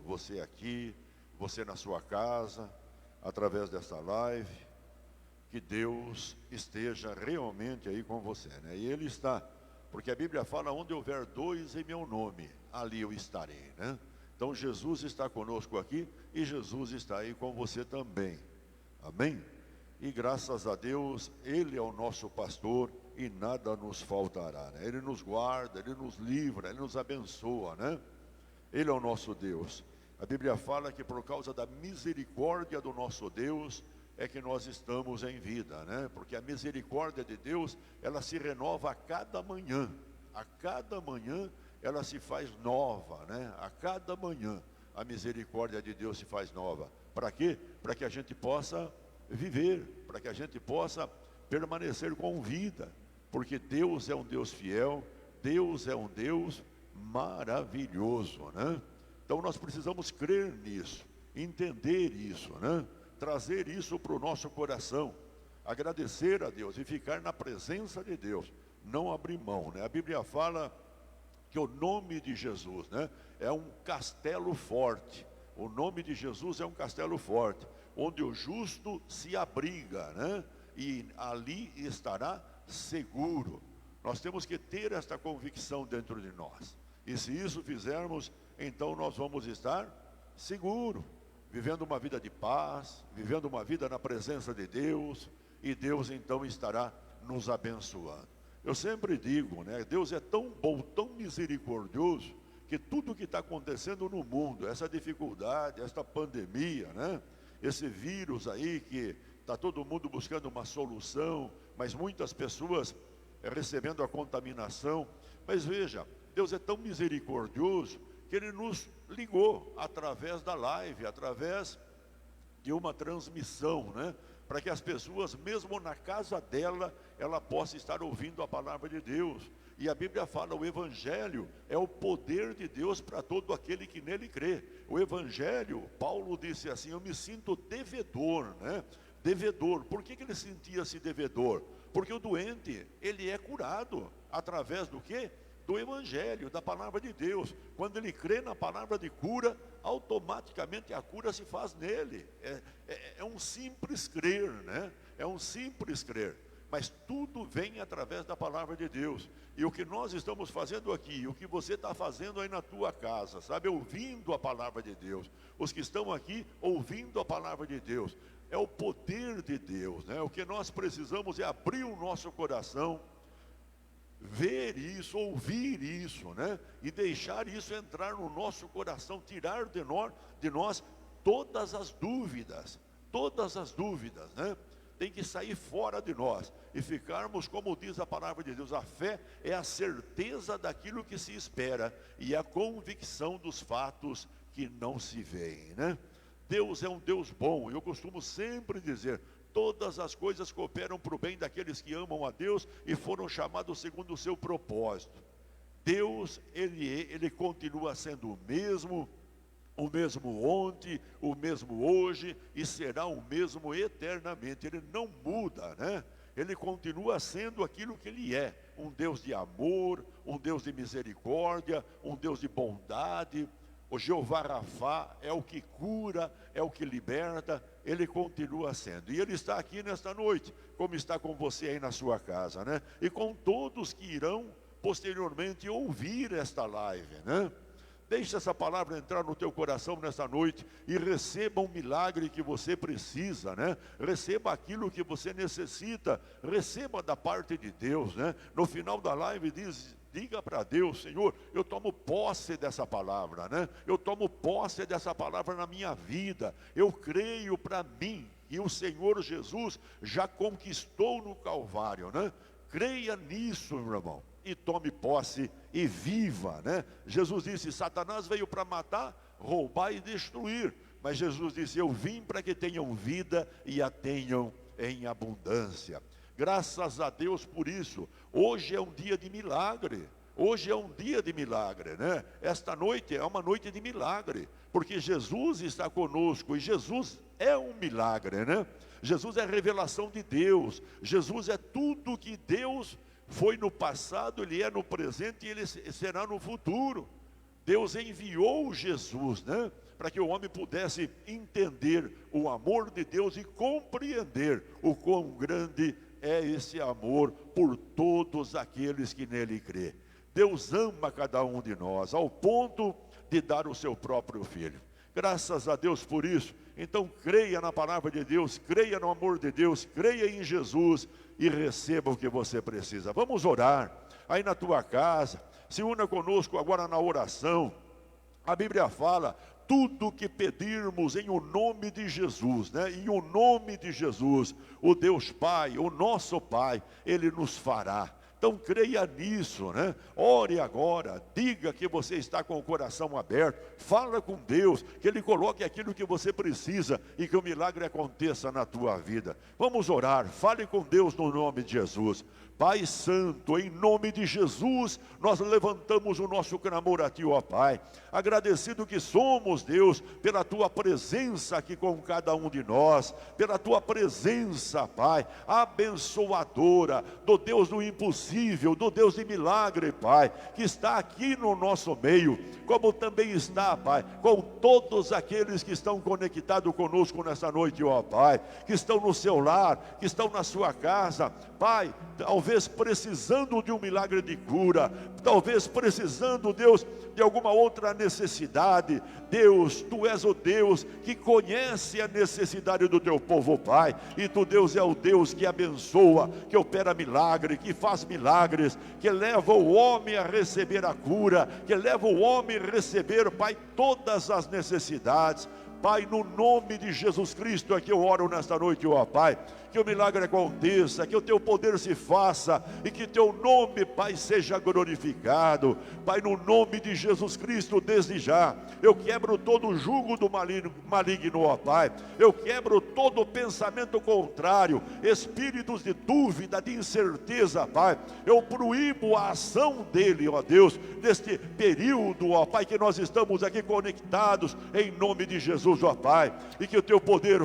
você aqui, você na sua casa, através dessa live, que Deus esteja realmente aí com você, né? E Ele está, porque a Bíblia fala, onde houver dois em meu nome, ali eu estarei, né? Então Jesus está conosco aqui e Jesus está aí com você também, amém? E graças a Deus, Ele é o nosso pastor e nada nos faltará, né? Ele nos guarda, Ele nos livra, Ele nos abençoa, né? Ele é o nosso Deus. A Bíblia fala que por causa da misericórdia do nosso Deus é que nós estamos em vida, né? Porque a misericórdia de Deus, ela se renova a cada manhã. A cada manhã ela se faz nova, né? A cada manhã a misericórdia de Deus se faz nova. Para quê? Para que a gente possa viver, para que a gente possa permanecer com vida. Porque Deus é um Deus fiel, Deus é um Deus maravilhoso, né? Então nós precisamos crer nisso, entender isso, né? Trazer isso para o nosso coração, agradecer a Deus e ficar na presença de Deus, não abrir mão, né? A Bíblia fala que o nome de Jesus, né, é um castelo forte. O nome de Jesus é um castelo forte, onde o justo se abriga, né? E ali estará seguro. Nós temos que ter esta convicção dentro de nós. E se isso fizermos, então nós vamos estar seguros, vivendo uma vida de paz, vivendo uma vida na presença de Deus, e Deus então estará nos abençoando. Eu sempre digo, né, Deus é tão bom, tão misericordioso, que tudo que está acontecendo no mundo, essa dificuldade, esta pandemia, né, esse vírus aí que está todo mundo buscando uma solução, mas muitas pessoas recebendo a contaminação. Mas veja, Deus é tão misericordioso que Ele nos ligou através da live, através de uma transmissão, né? Para que as pessoas, mesmo na casa dela, ela possa estar ouvindo a palavra de Deus. E a Bíblia fala, o Evangelho é o poder de Deus para todo aquele que nele crê. O Evangelho, Paulo disse assim, eu me sinto devedor, né? Devedor. Por que ele sentia-se devedor? Porque o doente, ele é curado através do quê? Do Evangelho, da palavra de Deus. Quando ele crê na palavra de cura, automaticamente a cura se faz nele. É um simples crer, né? É um simples crer. Mas tudo vem através da palavra de Deus. E o que nós estamos fazendo aqui, o que você está fazendo aí na tua casa, sabe? Ouvindo a palavra de Deus. Os que estão aqui ouvindo a palavra de Deus. É o poder de Deus, né? O que nós precisamos é abrir o nosso coração, ver isso, ouvir isso, né? E deixar isso entrar no nosso coração, tirar de nós todas as dúvidas, né? Tem que sair fora de nós e ficarmos, como diz a palavra de Deus, a fé é a certeza daquilo que se espera e a convicção dos fatos que não se veem, né? Deus é um Deus bom. Eu costumo sempre dizer, todas as coisas cooperam para o bem daqueles que amam a Deus e foram chamados segundo o seu propósito. Deus, Ele continua sendo o mesmo ontem, o mesmo hoje e será o mesmo eternamente. Ele não muda, né? Ele continua sendo aquilo que Ele é, um Deus de amor, um Deus de misericórdia, um Deus de bondade. O Jeová Rafá é o que cura, é o que liberta, Ele continua sendo. E Ele está aqui nesta noite, como está com você aí na sua casa, né? E com todos que irão posteriormente ouvir esta live, né? Deixa essa palavra entrar no teu coração nesta noite e receba um milagre que você precisa, né? Receba aquilo que você necessita, receba da parte de Deus, né? No final da live diga para Deus, Senhor, eu tomo posse dessa palavra, né? Eu tomo posse dessa palavra na minha vida. Eu creio para mim que o Senhor Jesus já conquistou no Calvário, né? Creia nisso, meu irmão, e tome posse e viva, né? Jesus disse, Satanás veio para matar, roubar e destruir. Mas Jesus disse, eu vim para que tenham vida e a tenham em abundância. Graças a Deus por isso. Hoje é um dia de milagre. Hoje é um dia de milagre, né? Esta noite é uma noite de milagre, porque Jesus está conosco e Jesus é um milagre, né? Jesus é a revelação de Deus. Jesus é tudo que Deus foi no passado, Ele é no presente e Ele será no futuro. Deus enviou Jesus, né? Para que o homem pudesse entender o amor de Deus e compreender o quão grande é esse amor por todos aqueles que nele crê. Deus ama cada um de nós, ao ponto de dar o seu próprio Filho. Graças a Deus por isso. Então creia na palavra de Deus, creia no amor de Deus, creia em Jesus e receba o que você precisa. Vamos orar aí na tua casa, se una conosco agora na oração. A Bíblia fala, tudo que pedirmos em o nome de Jesus, né? Em o nome de Jesus, o Deus Pai, o nosso Pai, Ele nos fará. Então creia nisso, né? Ore agora, diga que você está com o coração aberto, fala com Deus, que Ele coloque aquilo que você precisa e que o milagre aconteça na tua vida. Vamos orar, fale com Deus no nome de Jesus. Pai Santo, em nome de Jesus, nós levantamos o nosso clamor a Ti, ó Pai. Agradecido que somos, Deus, pela Tua presença aqui com cada um de nós, pela Tua presença, Pai, abençoadora, do Deus do impossível, do Deus de milagre, Pai, que está aqui no nosso meio, como também está, Pai, com todos aqueles que estão conectados conosco nessa noite, ó Pai, que estão no seu lar, que estão na sua casa, Pai, talvez precisando de um milagre de cura, talvez precisando, Deus, de alguma outra necessidade. Deus, Tu és o Deus que conhece a necessidade do Teu povo, Pai, e Tu, Deus, é o Deus que abençoa, que opera milagre, que faz milagres, que leva o homem a receber a cura, que leva o homem a receber, Pai, todas as necessidades. Pai, no nome de Jesus Cristo é que eu oro nesta noite, ó Pai, que o milagre aconteça, que o Teu poder se faça e que Teu nome, Pai, seja glorificado. Pai, no nome de Jesus Cristo, desde já, eu quebro todo o jugo do maligno, ó Pai, eu quebro todo pensamento contrário, espíritos de dúvida, de incerteza, Pai, eu proíbo a ação dele, ó Deus, neste período, ó Pai, que nós estamos aqui conectados, em nome de Jesus, ó Pai, e que o Teu poder,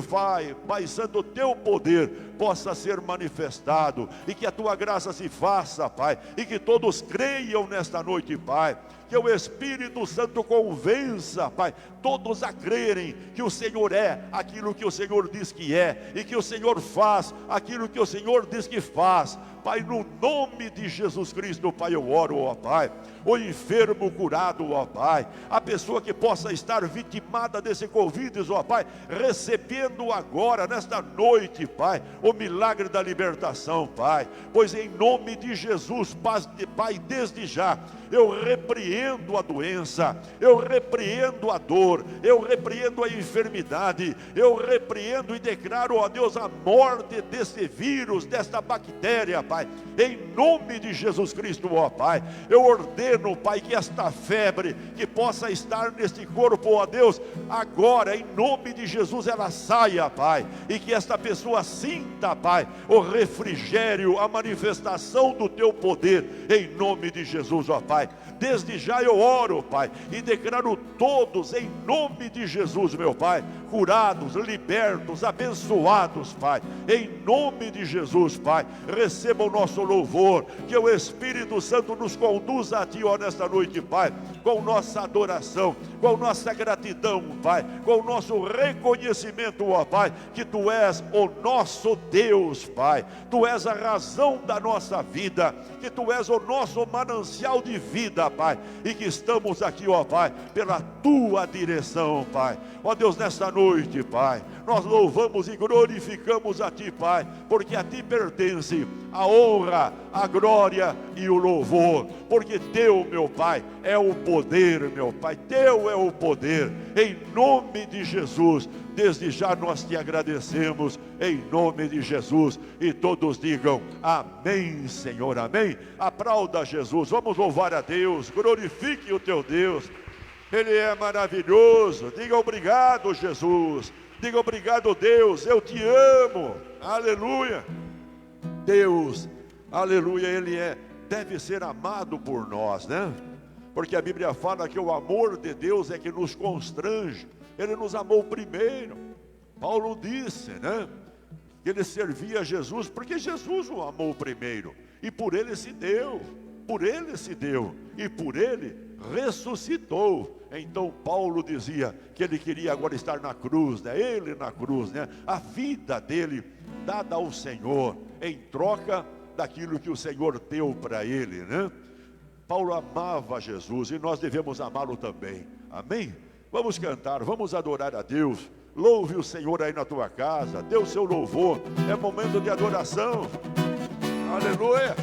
Pai Santo, o Teu poder possa ser manifestado, e que a Tua graça se faça, Pai, e que todos creiam nesta noite, Pai, que o Espírito Santo convença, Pai, todos a crerem que o Senhor é aquilo que o Senhor diz que é, e que o Senhor faz aquilo que o Senhor diz que faz. Pai, no nome de Jesus Cristo, Pai, eu oro, ó Pai, o enfermo curado, ó Pai, a pessoa que possa estar vitimada desse Covid, ó Pai, recebendo agora, nesta noite, Pai, o milagre da libertação, Pai, pois em nome de Jesus, Pai, desde já, eu repreendo a doença, eu repreendo a dor, eu repreendo a enfermidade, eu repreendo e declaro, ó Deus, a morte desse vírus, desta bactéria, Pai, em nome de Jesus Cristo, ó Pai, eu ordeno, Pai, que esta febre, que possa estar neste corpo, ó Deus, agora, em nome de Jesus, ela saia, Pai, e que esta pessoa sinta, Pai, o refrigério, a manifestação do Teu poder, em nome de Jesus, ó Pai. Desde já eu oro, Pai, e declaro todos, em nome de Jesus, meu Pai, curados, libertos, abençoados, Pai, em nome de Jesus, Pai. Receba o nosso louvor, que o Espírito Santo nos conduza a Ti, ó, nesta noite, Pai, com nossa adoração, com nossa gratidão, Pai, com o nosso reconhecimento, ó Pai, que Tu és o nosso Deus, Pai, Tu és a razão da nossa vida, que Tu és o nosso manancial de vida, Pai, e que estamos aqui, ó Pai, pela Tua direção, Pai. Ó Deus, nesta noite, Pai, nós louvamos e glorificamos a Ti, Pai, porque a Ti pertence a honra, a glória e o louvor, porque Teu, meu Pai, é o poder, meu Pai, Teu é o poder, em nome de Jesus. Desde já nós Te agradecemos, em nome de Jesus, e todos digam amém, Senhor, amém. Aplauda Jesus, vamos louvar a Deus, glorifique o teu Deus, Ele é maravilhoso. Diga obrigado, Jesus, diga obrigado, Deus, eu Te amo, aleluia. Deus, aleluia, Ele deve ser amado por nós, né? Porque a Bíblia fala que o amor de Deus é que nos constrange. Ele nos amou primeiro. Paulo disse, né, que ele servia a Jesus porque Jesus o amou primeiro e por ele se deu. por ele se deu e por ele ressuscitou. Então Paulo dizia que ele queria agora estar na cruz, né? Ele na cruz, né? A vida dele dada ao Senhor em troca daquilo que o Senhor deu para ele, né? Paulo amava Jesus e nós devemos amá-lo também. Amém? Vamos cantar, vamos adorar a Deus. Louve o Senhor aí na tua casa, dê o seu louvor. É momento de adoração. Aleluia.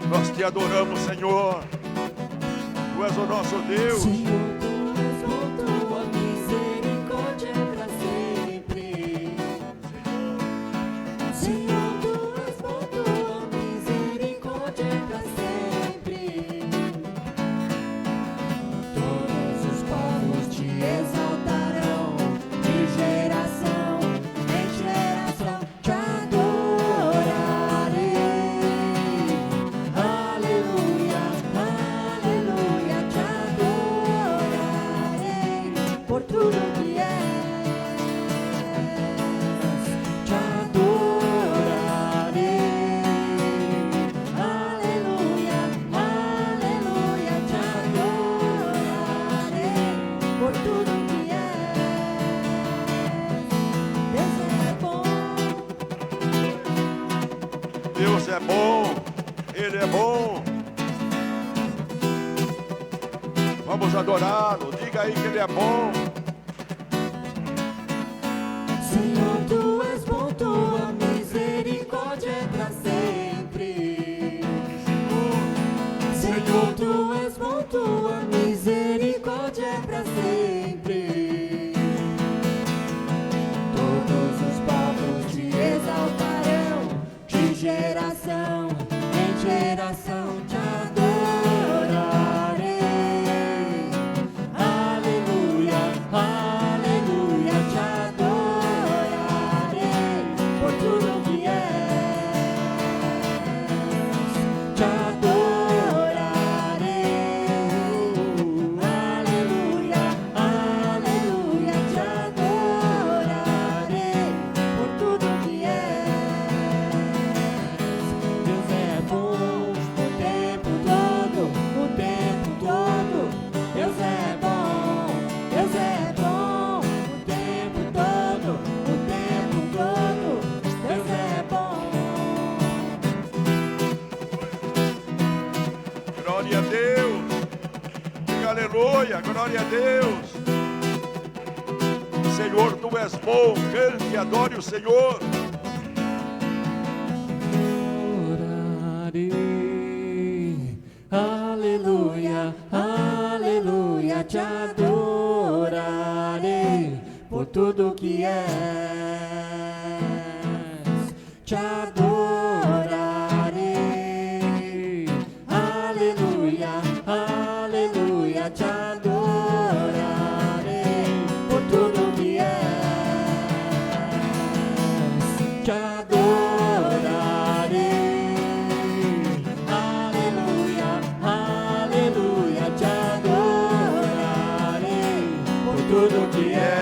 Nós te adoramos, Senhor. Tu és o nosso Deus. Senhor, tu és bom, tua misericórdia é para sempre. Senhor, tu és bom, tua misericórdia é para sempre. Todos os povos te exaltarão, de geração em geração te adorarei. Aleluia, aleluia, te adorarei por tudo que és. Te adorarei. Aleluia, aleluia, te adorarei por tudo que és. Deus é bom. Deus é bom, Ele é bom. Vamos adorá-lo, diga aí que Ele é bom. Senhor, tu és bom, tua misericórdia é para sempre. Senhor, tu és bom, tua misericórdia é para sempre. Todos os povos te exaltarão, de geração em geração te adorarei. Aleluia, aleluia, te adorarei por tudo que és. Te adorarei. Aleluia, aleluia, te adorarei por tudo que és. Deus é bom o tempo todo, o tempo todo. Deus é bom, Deus é bom o tempo todo, o tempo todo. Deus é bom. Glória a Deus. Diga aleluia, glória a Deus. Senhor, tu és bom, cante e adore o Senhor. Adorarei, aleluia, aleluia, te adorarei por tudo que és. Te adorarei, aleluia, aleluia, te adorarei por tudo que és. Te adorarei, aleluia, aleluia, te adorarei por tudo que és.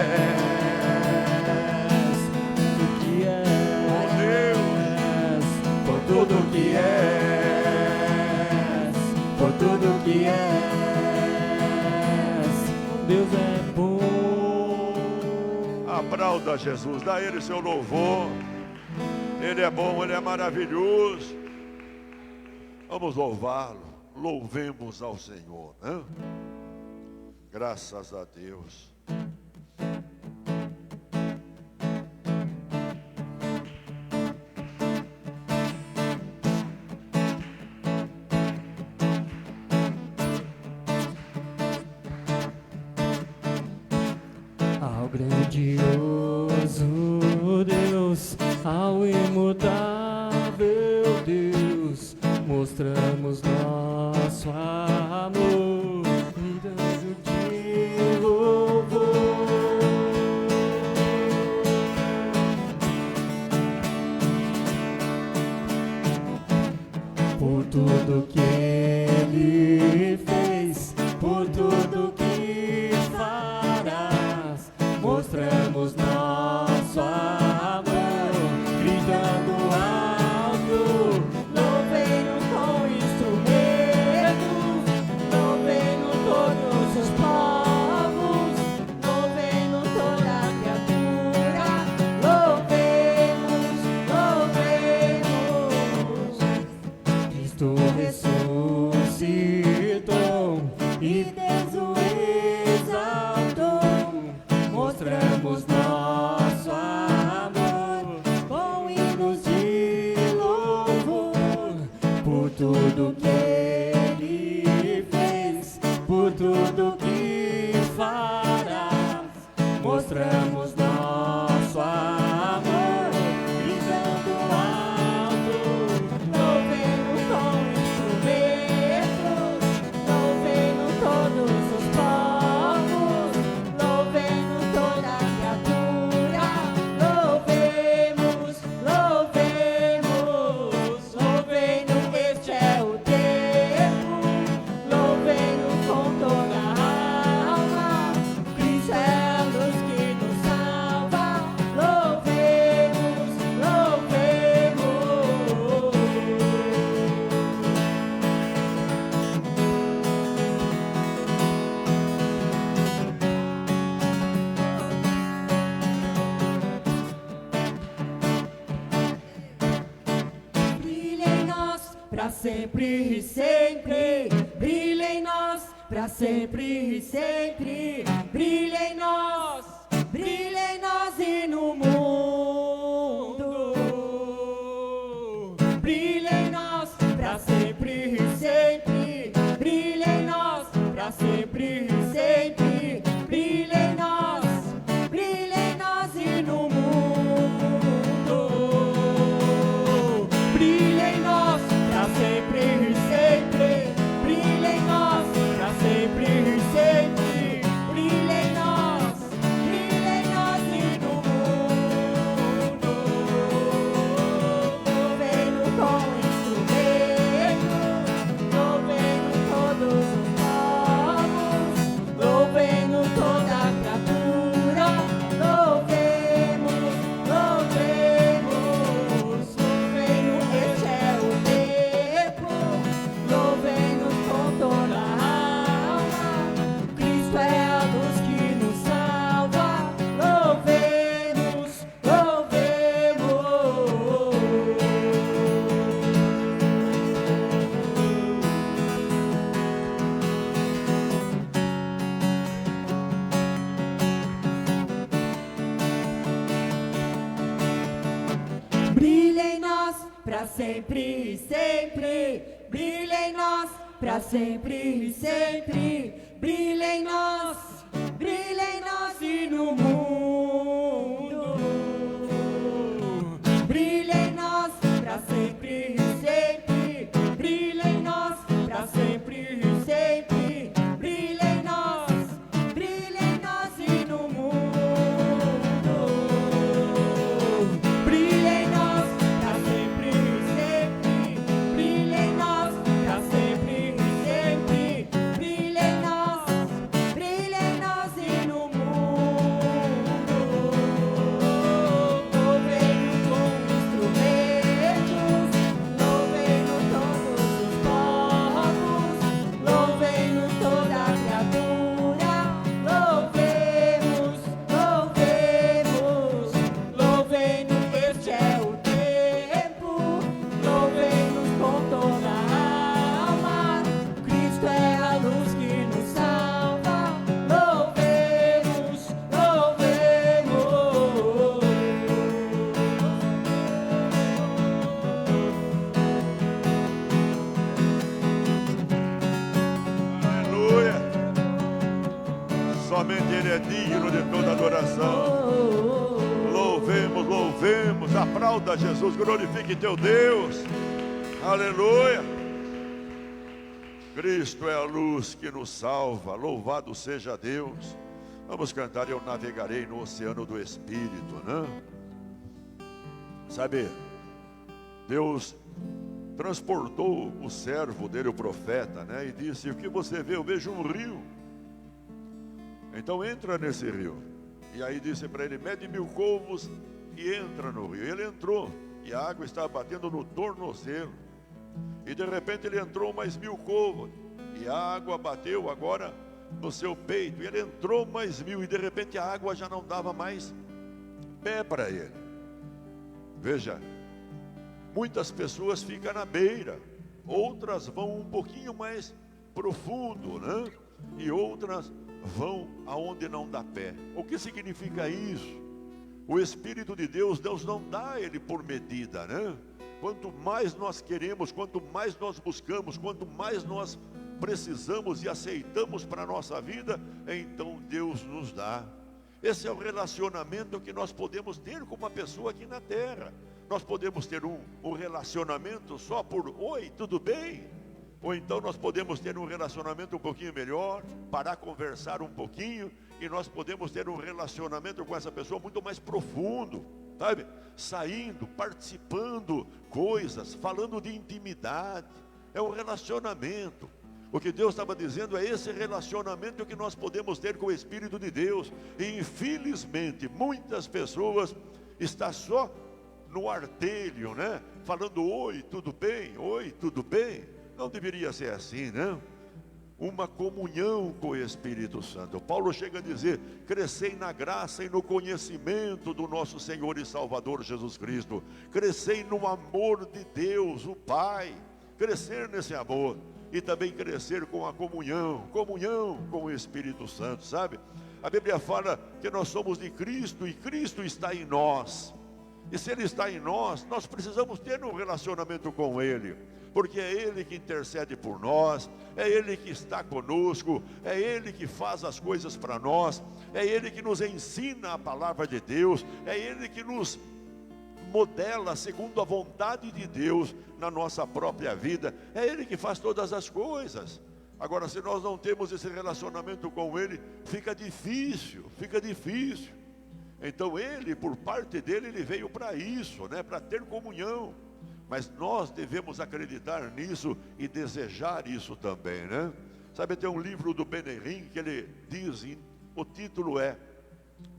Tudo que és, por tudo que és, Deus é bom. Aplauda Jesus, dá a Ele seu louvor. Ele é bom, Ele é maravilhoso. Vamos louvá-lo, louvemos ao Senhor, né? Graças a Deus. Ao grandioso Deus, ao imutável Deus, mostramos nosso amor, um danço de louvor. Por tudo que Ele fez, por tudo que farás, mostramos nosso amor, gritando tudo que Ele fez, por tudo que farás. Mostramos nosso amor, gritando alto, louvemos com instrumentos, louvemos todos os povos, louvemos toda criatura, louvemos, louvemos, louvemos, este é o tempo, louvemos com toda a alma, Cristo é a luz que nos salva, louvemos, louvemos. Brilha em nós pra sempre e sempre, brilha em nós pra sempre e sempre, brilha em nós e no mundo. Brilha em nós pra sempre e sempre, brilha em nós pra sempre e sempre, brilha em nós e no mundo. Brilha em nós pra sempre e sempre, brilha em nós pra sempre e sempre, brilha em nós e no mundo. Louvendo com instrumentos, louvendo todos os povos, louvendo toda a criatura, louvemos, louvemos, louvendo, este é o tempo, louvendo com toda a alma, Cristo é a luz que nos salva, louvemos, brilha em nós pra sempre e sempre, brilha em nós pra sempre e sempre, brilha em nós e no mundo. Brilha em nós pra sempre e sempre, brilha em nós pra sempre e sempre, brilha em nós e no mundo. Brilha em nós pra sempre e sempre, brilha em nós pra sempre e sempre, brilha em nós e no mundo. Louvemos com instrumentos, louvemos todos os povos, louvemos toda a criatura, louvemos, louvemos, louvemos, este é o tempo, louvemos com toda a alma, Cristo é a luz que nos salva, louvemos, louvemos. Aleluia. Somente Ele é digno de toda adoração. Louvemos, louvemos, aplauda Jesus, glorifique teu Deus. Aleluia. Cristo é a luz que nos salva, louvado seja Deus. Vamos cantar, eu navegarei no oceano do Espírito, né? Sabe, Deus transportou o servo dele, o profeta, né? E disse, o que você vê? Eu vejo um rio. Então entra nesse rio. E aí disse para ele, mede 1000 côvados e entra no rio. Ele entrou e a água estava batendo no tornozelo. E de repente ele entrou mais 1000 côvados e a água bateu agora no seu peito. E ele entrou mais 1000 e de repente a água já não dava mais pé para ele. Veja, muitas pessoas ficam na beira, outras vão um pouquinho mais profundo, né? E outras vão aonde não dá pé. O que significa isso? O Espírito de Deus, Deus não dá ele por medida, né? quanto mais nós queremos, quanto mais nós buscamos, quanto mais nós precisamos e aceitamos para a nossa vida, então Deus nos dá. Esse é o relacionamento que nós podemos ter com uma pessoa aqui na terra. Nós podemos ter um relacionamento só por oi, tudo bem? Ou então nós podemos ter um relacionamento um pouquinho melhor, parar, conversar um pouquinho, e nós podemos ter um relacionamento com essa pessoa muito mais profundo, sabe? Saindo, participando coisas, falando de intimidade. É um relacionamento. O que Deus estava dizendo é esse relacionamento que nós podemos ter com o Espírito de Deus. E infelizmente muitas pessoas estão só no artelho, né? Falando oi, tudo bem? Oi, tudo bem? Não deveria ser assim, né? Uma comunhão com o Espírito Santo. Paulo chega a dizer: crescei na graça e no conhecimento do nosso Senhor e Salvador Jesus Cristo. Crescei no amor de Deus, o Pai. Crescer nesse amor. E também crescer com a comunhão com o Espírito Santo, sabe? A Bíblia fala que nós somos de Cristo e Cristo está em nós. E se Ele está em nós, nós precisamos ter um relacionamento com Ele, porque é Ele que intercede por nós, é Ele que está conosco, é Ele que faz as coisas para nós, é Ele que nos ensina a palavra de Deus, é Ele que nos modela segundo a vontade de Deus na nossa própria vida, é Ele que faz todas as coisas. Agora, se nós não temos esse relacionamento com Ele, fica difícil. Então Ele, por parte dele, Ele veio para isso, né? Para ter comunhão. Mas nós devemos acreditar nisso e desejar isso também, né? Sabe, tem um livro do Benihim que ele diz, o título é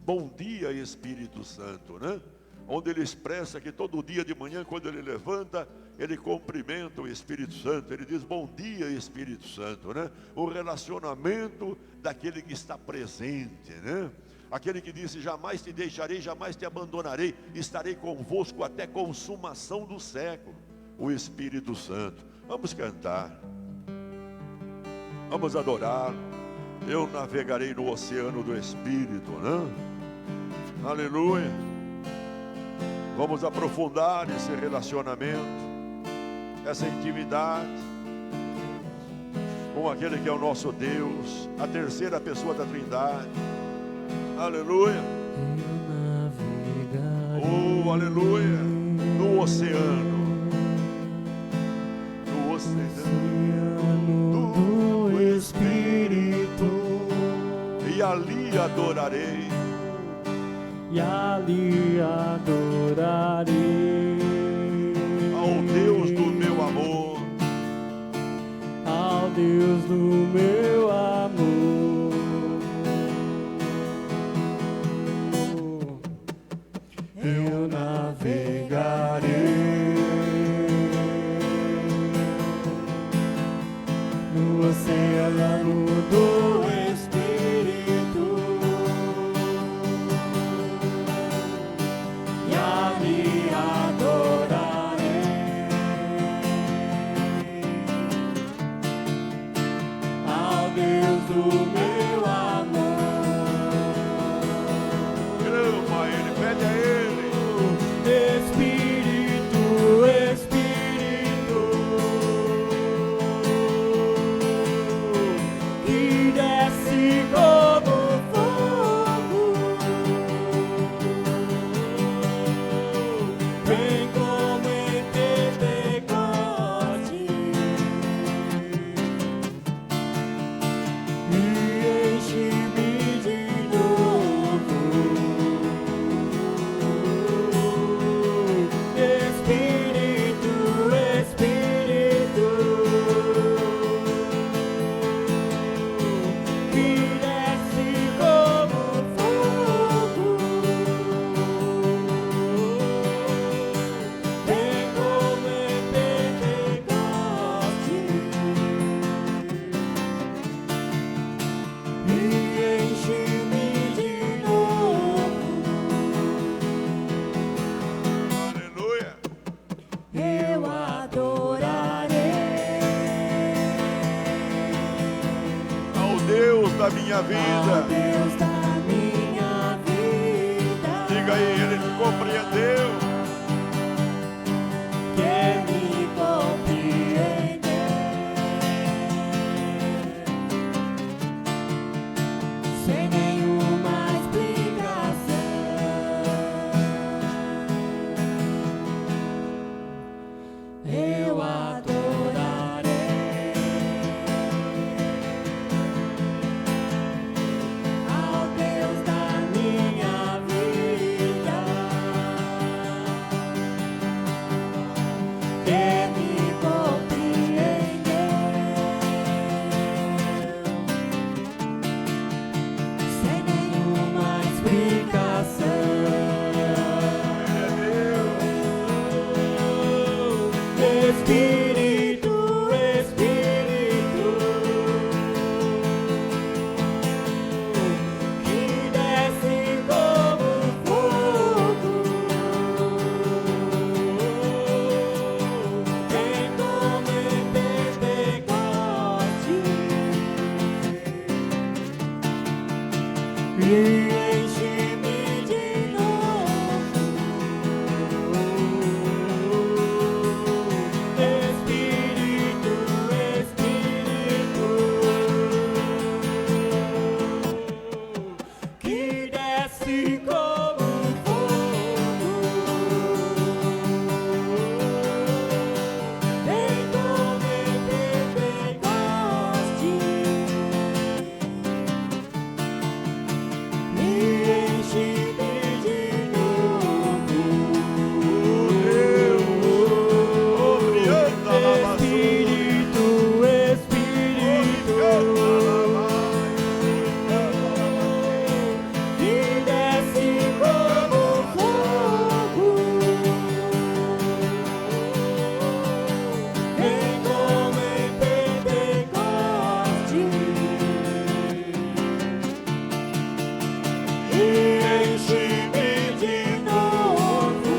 Bom Dia Espírito Santo, né? Onde ele expressa que todo dia de manhã, quando ele levanta, ele cumprimenta o Espírito Santo. Ele diz: bom dia Espírito Santo, né? O relacionamento daquele que está presente, né? Aquele que disse: jamais te deixarei, jamais te abandonarei, estarei convosco até a consumação do século. O Espírito Santo. Vamos cantar, vamos adorar. Eu navegarei no oceano do Espírito, né? Aleluia. Vamos aprofundar esse relacionamento, essa intimidade com aquele que é o nosso Deus, a terceira pessoa da Trindade. Aleluia. Oh, aleluia. No oceano do Espírito, e ali adorarei. E ali adorarei ao Deus do meu amor, ao Deus do meu amor. Eu navegarei no oceano do do meu amor. Clama Ele, pede a Ele. Espírito, Espírito, que desce como fogo, vem como em Pentecoste. Da minha vida, Deus da minha vida. Diga aí, Ele compreendeu. Que eu adorarei. Ao Deus da minha vida, que me compreendeu, sem nenhuma explicação. Espírito, Espírito, que desce como fogo, vem como em Pentecoste e enche-me de novo. Espírito, Espírito, que desce como fogo, vem como em Pentecoste e enche-me de novo. Espírito, Espírito, que desce como fogo, vem como em Pentecoste e enche-me de novo.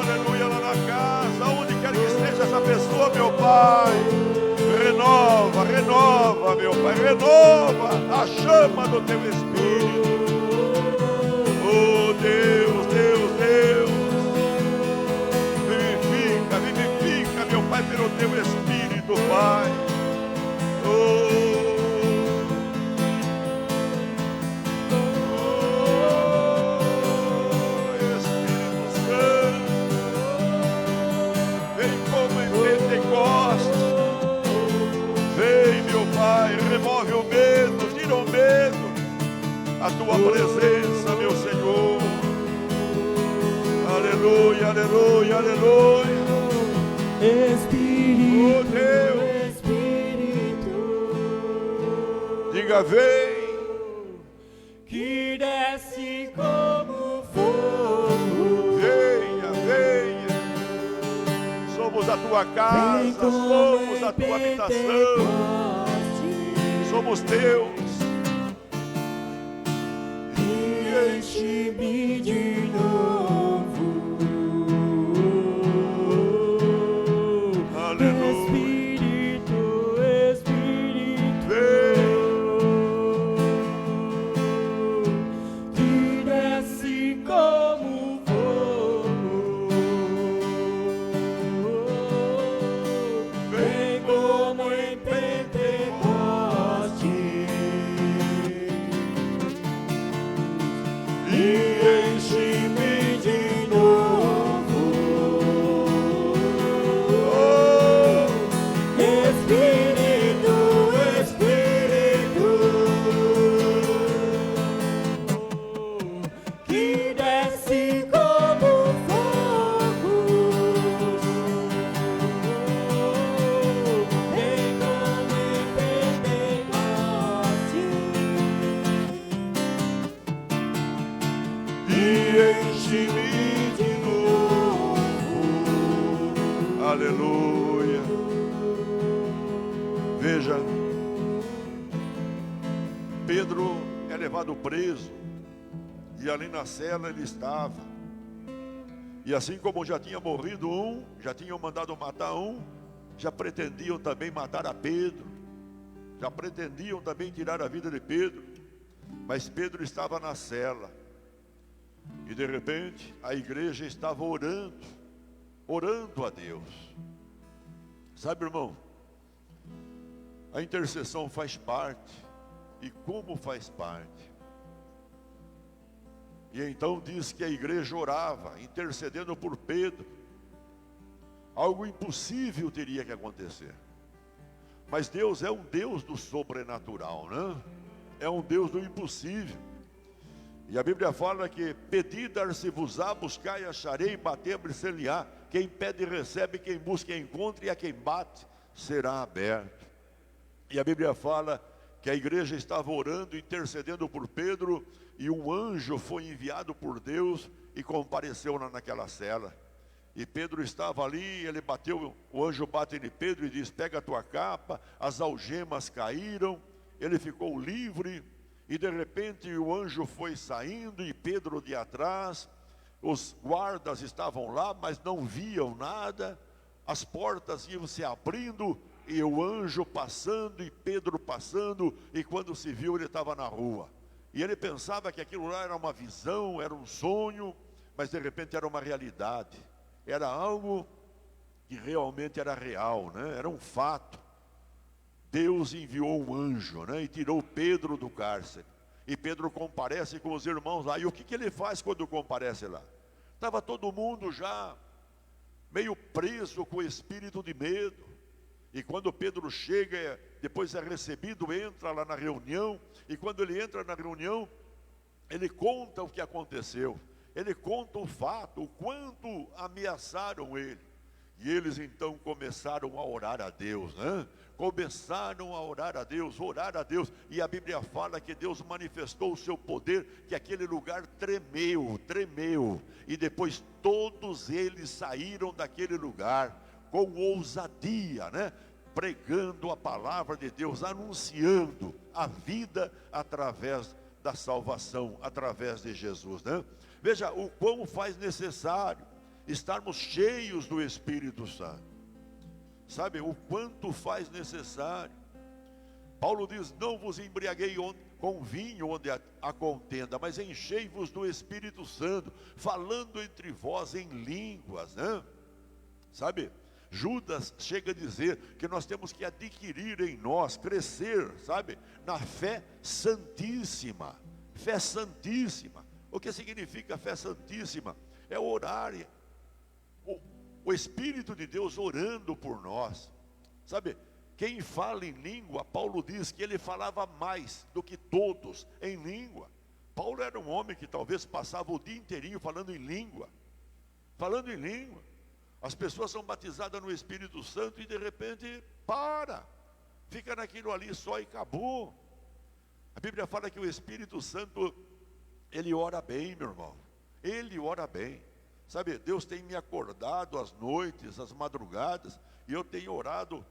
Aleluia, lá na casa, onde quer que esteja essa pessoa, meu Pai, renova, renova, meu Pai, renova a chama do teu Espírito. Oh Deus, Deus, Deus, vivifica, vivifica, meu Pai, pelo teu Espírito, Pai. Espírito Santo, vem como em Pentecostes, vem, meu Pai, remove o medo, tira o medo, a tua presença, meu Senhor. Aleluia, aleluia, aleluia. Espírito, Oh Deus, Espírito, diga vem. que desce como fogo, Venha, venha. Somos a tua casa, vem como somos a em tua habitação, Pentecoste somos teus. e enche-me de novo. Aleluia. Espírito, Espírito, que desce como fogo, vem como em Pentecoste e enche-me de novo. Espírito, Espírito, que desce como fogo, vem como em Pentecoste E enche-me de novo. Aleluia. Veja, Pedro é levado preso e ali na cela ele estava. E assim como já tinha morrido um, já tinham mandado matar um, já pretendiam também matar a Pedro, já pretendiam também tirar a vida de Pedro. Mas Pedro estava na cela e de repente a igreja estava orando orando a Deus. Sabe, irmão, a intercessão faz parte, e como faz parte. E então diz que a igreja orava, intercedendo por Pedro. Algo impossível teria que acontecer. Mas Deus é um Deus do sobrenatural, né? É um Deus do impossível. E a Bíblia fala que pedi, dar-se-vos-á, buscai, acharei, bater, abrir-se-lhe-á. Quem pede recebe, quem busca encontra, e a quem bate será aberto. E a Bíblia fala que a igreja estava orando, intercedendo por Pedro, e um anjo foi enviado por Deus e compareceu naquela cela. E Pedro estava ali, ele bateu, o anjo bate em Pedro e diz: pega a tua capa. As algemas caíram, ele ficou livre. E de repente o anjo foi saindo e Pedro de atrás. Os guardas estavam lá, mas não viam nada. As portas iam se abrindo e o anjo passando e Pedro passando. E quando se viu, ele estava na rua. E ele pensava que aquilo lá era uma visão, era um sonho, mas de repente era uma realidade. Era algo que realmente era real, né? Era um fato. Deus enviou um anjo, né? E tirou Pedro do cárcere. E Pedro comparece com os irmãos lá. E o que ele faz quando comparece lá? Estava todo mundo já meio preso com o espírito de medo. E quando Pedro chega, depois é recebido, entra lá na reunião. E quando ele entra na reunião, ele conta o que aconteceu. Ele conta o fato, o quanto ameaçaram ele. E eles então começaram a orar a Deus, né? Começaram a orar a Deus, orar a Deus. E a Bíblia fala que Deus manifestou o seu poder, que aquele lugar tremeu. E depois todos eles saíram daquele lugar com ousadia, né? Pregando a palavra de Deus, anunciando a vida através da salvação, através de Jesus, né? Veja o quão faz necessário estarmos cheios do Espírito Santo. Sabe, o quanto faz necessário. Paulo diz: não vos embriaguei com vinho onde há contenda, mas enchei-vos do Espírito Santo, falando entre vós em línguas, né? Sabe, Judas chega a dizer que nós temos que adquirir em nós, crescer, sabe, na fé santíssima. Fé santíssima. O que significa fé santíssima? É orar, o Espírito de Deus orando por nós. Sabe, quem fala em língua, Paulo diz que ele falava mais do que todos em língua. Paulo era um homem que talvez passava o dia inteirinho falando em língua. Falando em língua. As pessoas são batizadas no Espírito Santo e de repente fica naquilo ali só e acabou. A Bíblia fala que o Espírito Santo, ele ora bem, meu irmão. Ele ora bem. Sabe, Deus tem me acordado às noites, às madrugadas, e eu tenho orado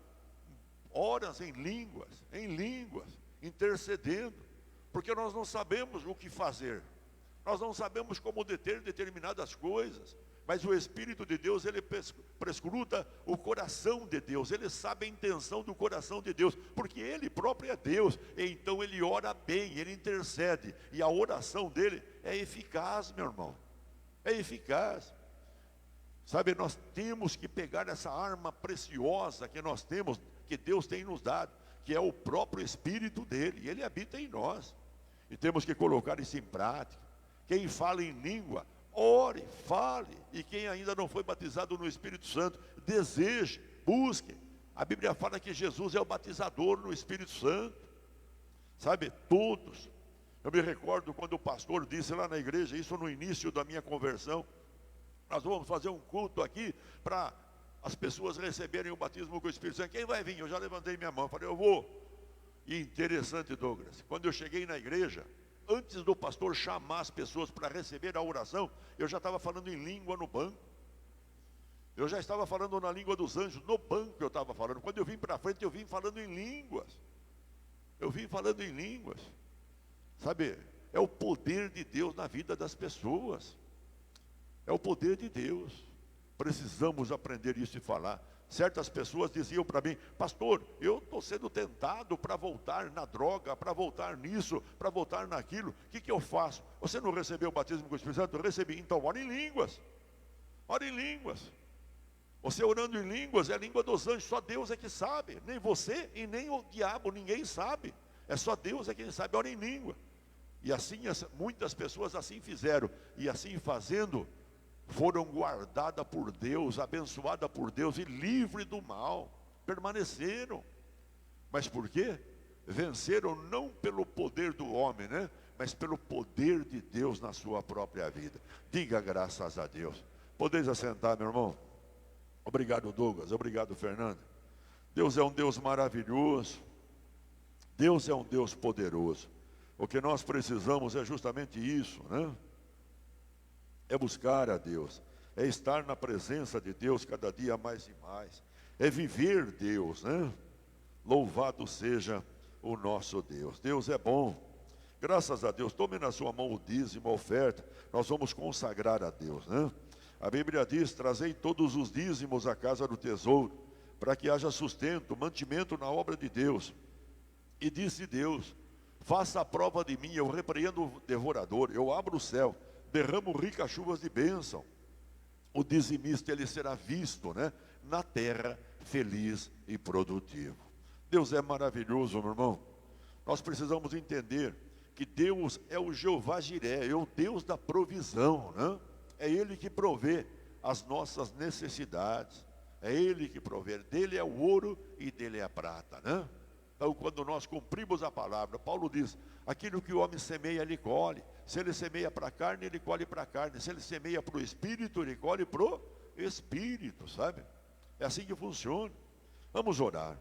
horas em línguas, intercedendo, porque nós não sabemos o que fazer. Nós não sabemos como deter determinadas coisas. Mas o Espírito de Deus, ele prescruta o coração de Deus. Ele sabe a intenção do coração de Deus, porque ele próprio é Deus. Então ele ora bem, ele intercede. E a oração dele é eficaz, meu irmão. É eficaz. Sabe, nós temos que pegar essa arma preciosa que nós temos, que Deus tem nos dado, que é o próprio Espírito dele. E ele habita em nós. E temos que colocar isso em prática. Quem fala em língua, ore, fale. E quem ainda não foi batizado no Espírito Santo, deseje, busque. A Bíblia fala que Jesus é o batizador no Espírito Santo. Sabe, todos. Eu me recordo quando o pastor disse lá na igreja, isso no início da minha conversão: nós vamos fazer um culto aqui para as pessoas receberem o batismo com o Espírito Santo. Quem vai vir? Eu já levantei minha mão, falei, eu vou. E interessante, Douglas, quando eu cheguei na igreja, antes do pastor chamar as pessoas para receber a oração, eu já estava falando em língua no banco. Eu já estava falando na língua dos anjos, no banco eu estava falando. Quando eu vim para frente, eu vim falando em línguas. Eu vim falando em línguas. Sabe, é o poder de Deus na vida das pessoas. É o poder de Deus. Precisamos aprender isso e falar. Certas pessoas diziam para mim, pastor, eu estou sendo tentado para voltar na droga, para voltar nisso, para voltar naquilo. O que eu faço? Você não recebeu o batismo com o Espírito Santo? Eu recebi. Então ore em línguas. Ore em línguas. Você orando em línguas é a língua dos anjos, só Deus é que sabe. Nem você e nem o diabo, ninguém sabe. É só Deus é quem sabe, ora em língua. E assim, muitas pessoas assim fizeram. E assim fazendo, foram guardadas por Deus, abençoadas por Deus e livres do mal. Permaneceram. Mas por quê? Venceram não pelo poder do homem, né? Mas pelo poder de Deus na sua própria vida. Diga graças a Deus. Podeis assentar, meu irmão? Obrigado, Douglas. Obrigado, Fernando. Deus é um Deus maravilhoso. Deus é um Deus poderoso. O que nós precisamos é justamente isso, né? É buscar a Deus. É estar na presença de Deus cada dia mais e mais. É viver Deus, né? Louvado seja o nosso Deus. Deus é bom. Graças a Deus. Tome na sua mão o dízimo, a oferta. Nós vamos consagrar a Deus, né? A Bíblia diz: trazei todos os dízimos à casa do tesouro, para que haja sustento, mantimento na obra de Deus. E disse Deus: faça a prova de mim, eu repreendo o devorador, eu abro o céu, derramo ricas chuvas de bênção. O dizimista, ele será visto, né, na terra, feliz e produtivo. Deus é maravilhoso, meu irmão. Nós precisamos entender que Deus é o Jeová Jiré, é o Deus da provisão, né? É Ele que provê as nossas necessidades. É Ele que provê. Dele é o ouro e dele é a prata, né? Então, quando nós cumprimos a palavra, Paulo diz: aquilo que o homem semeia, ele colhe. Se ele semeia para a carne, ele colhe para a carne. Se ele semeia para o Espírito, ele colhe para o Espírito, sabe? É assim que funciona. Vamos orar.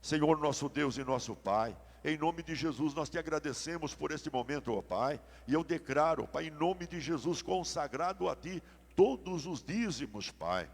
Senhor, nosso Deus e nosso Pai, em nome de Jesus, nós te agradecemos por este momento, ó Pai. E eu declaro, Pai, em nome de Jesus, consagrado a Ti, todos os dízimos, Pai.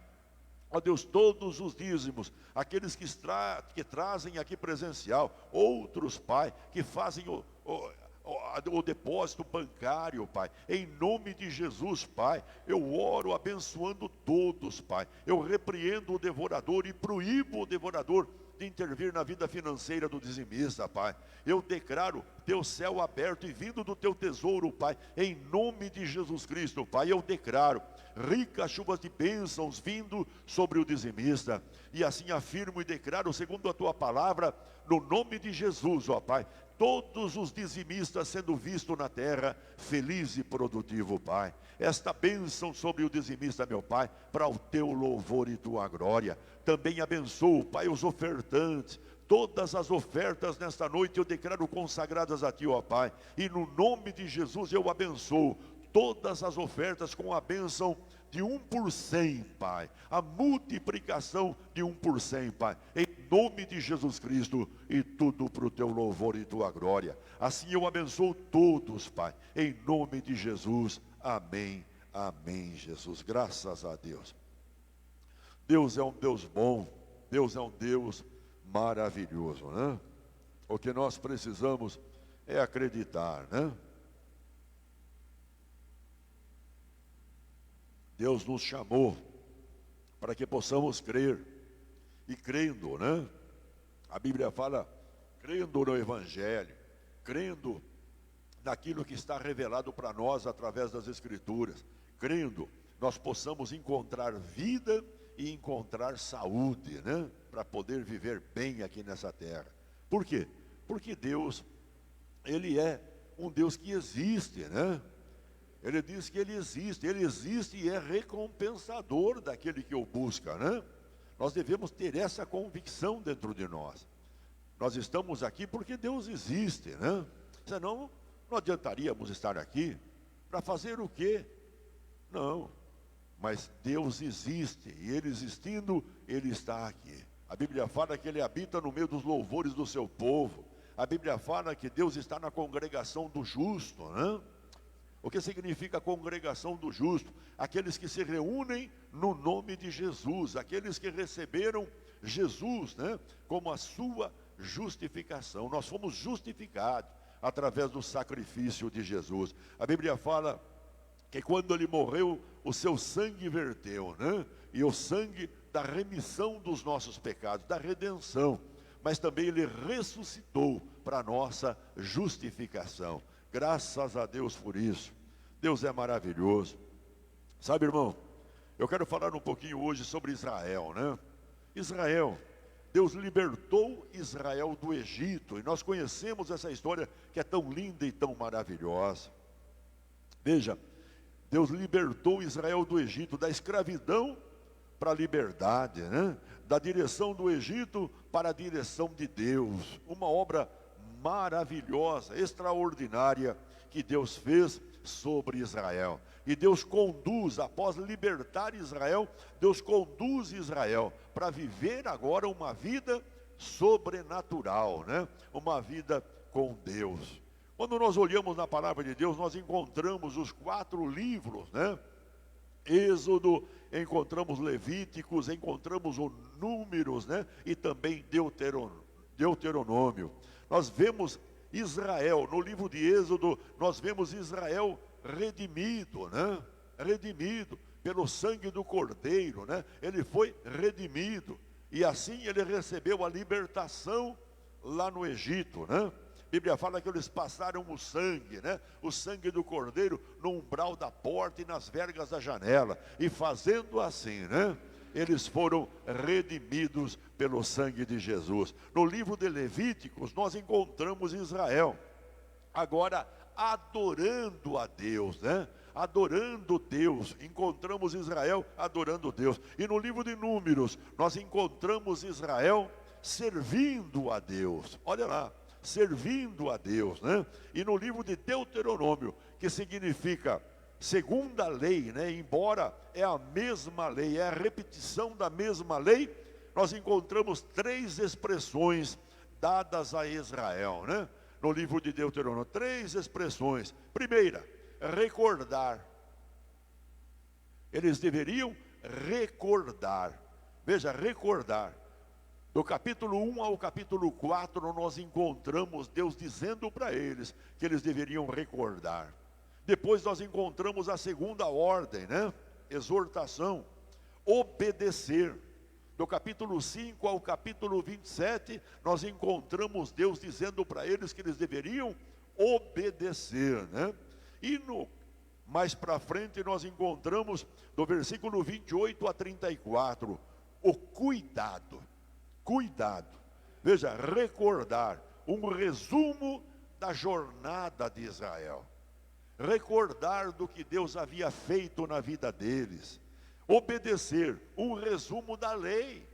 Ó Deus, todos os dízimos, aqueles que trazem aqui presencial, outros, Pai, que fazem o depósito bancário, Pai, em nome de Jesus, Pai, eu oro abençoando todos, Pai. Eu repreendo o devorador e proíbo o devorador de intervir na vida financeira do dizimista, Pai. Eu declaro teu céu aberto e vindo do teu tesouro, Pai, em nome de Jesus Cristo, Pai. Eu declaro ricas chuvas de bênçãos vindo sobre o dizimista, e assim afirmo e declaro, segundo a tua palavra, no nome de Jesus, ó Pai, todos os dizimistas sendo vistos na terra, feliz e produtivo, Pai. Esta bênção sobre o dizimista, meu Pai, para o teu louvor e tua glória. Também abençoo, Pai, os ofertantes. Todas as ofertas nesta noite eu declaro consagradas a Ti, ó Pai. E no nome de Jesus eu abençoo todas as ofertas com a bênção de 1 por 100, Pai. A multiplicação de 1 por 100, Pai. Em nome de Jesus Cristo, e tudo para o teu louvor e tua glória. Assim eu abençoo todos, Pai. Em nome de Jesus. Amém. Amém, Jesus. Graças a Deus. Deus é um Deus bom. Deus é um Deus maravilhoso, né? O que nós precisamos é acreditar, né? Deus nos chamou para que possamos crer. E crendo, né? A Bíblia fala, crendo no Evangelho, crendo naquilo que está revelado para nós através das Escrituras, crendo, nós possamos encontrar vida e encontrar saúde, né? Para poder viver bem aqui nessa terra. Por quê? Porque Deus, Ele é um Deus que existe, né? Ele diz que Ele existe e é recompensador daquele que o busca, né? Nós devemos ter essa convicção dentro de nós. Nós estamos aqui porque Deus existe, né? Senão, não adiantaríamos estar aqui para fazer o quê? Não, mas Deus existe, e Ele existindo, Ele está aqui. A Bíblia fala que Ele habita no meio dos louvores do seu povo. A Bíblia fala que Deus está na congregação do justo, né? O que significa a congregação do justo? Aqueles que se reúnem no nome de Jesus, aqueles que receberam Jesus, né, como a sua justificação. Nós fomos justificados através do sacrifício de Jesus. A Bíblia fala que quando Ele morreu, o seu sangue verteu, né? E o sangue da remissão dos nossos pecados, da redenção. Mas também Ele ressuscitou para a nossa justificação. Graças a Deus por isso. Deus é maravilhoso. Sabe, irmão, Eu quero falar um pouquinho hoje sobre Israel, né? Israel, Deus libertou Israel do Egito, e nós conhecemos essa história que é tão linda e tão maravilhosa. Veja, Deus libertou Israel do Egito, da escravidão para a liberdade, né? Da direção do Egito para a direção de Deus. Uma obra maravilhosa, extraordinária, que Deus fez sobre Israel. E Deus conduz, após libertar Israel, Deus conduz Israel para viver agora uma vida sobrenatural, né? Uma vida com Deus. Quando nós olhamos na palavra de Deus, nós encontramos os 4 livros, né? Êxodo, encontramos Levíticos, encontramos o Números, né? E também Deuteronômio. Nós vemos Israel, no livro de Êxodo, nós vemos Israel redimido, né? Redimido pelo sangue do Cordeiro, né? Ele foi redimido, e assim ele recebeu a libertação lá no Egito, né? A Bíblia fala que eles passaram o sangue, né? O sangue do Cordeiro no umbral da porta e nas vergas da janela, e fazendo assim, né? Eles foram redimidos pelo sangue de Jesus. No livro de Levíticos, nós encontramos Israel agora adorando a Deus, né? Adorando Deus. Encontramos Israel adorando Deus. E no livro de Números, nós encontramos Israel servindo a Deus. Olha lá, servindo a Deus, né? E no livro de Deuteronômio, que significa segunda lei, né? Embora é a mesma lei, é a repetição da mesma lei, nós encontramos 3 expressões dadas a Israel, né? No livro de Deuteronômio, 3 expressões. Primeira, recordar. Eles deveriam recordar. Veja, recordar. Do capítulo 1 ao capítulo 4, nós encontramos Deus dizendo para eles que eles deveriam recordar. Depois nós encontramos a segunda ordem, né? Exortação, obedecer. Do capítulo 5 ao capítulo 27, nós encontramos Deus dizendo para eles que eles deveriam obedecer, né? E mais para frente nós encontramos, do versículo 28 a 34, o cuidado. Cuidado. Veja, recordar, um resumo da jornada de Israel. Recordar do que Deus havia feito na vida deles. Obedecer, um resumo da lei.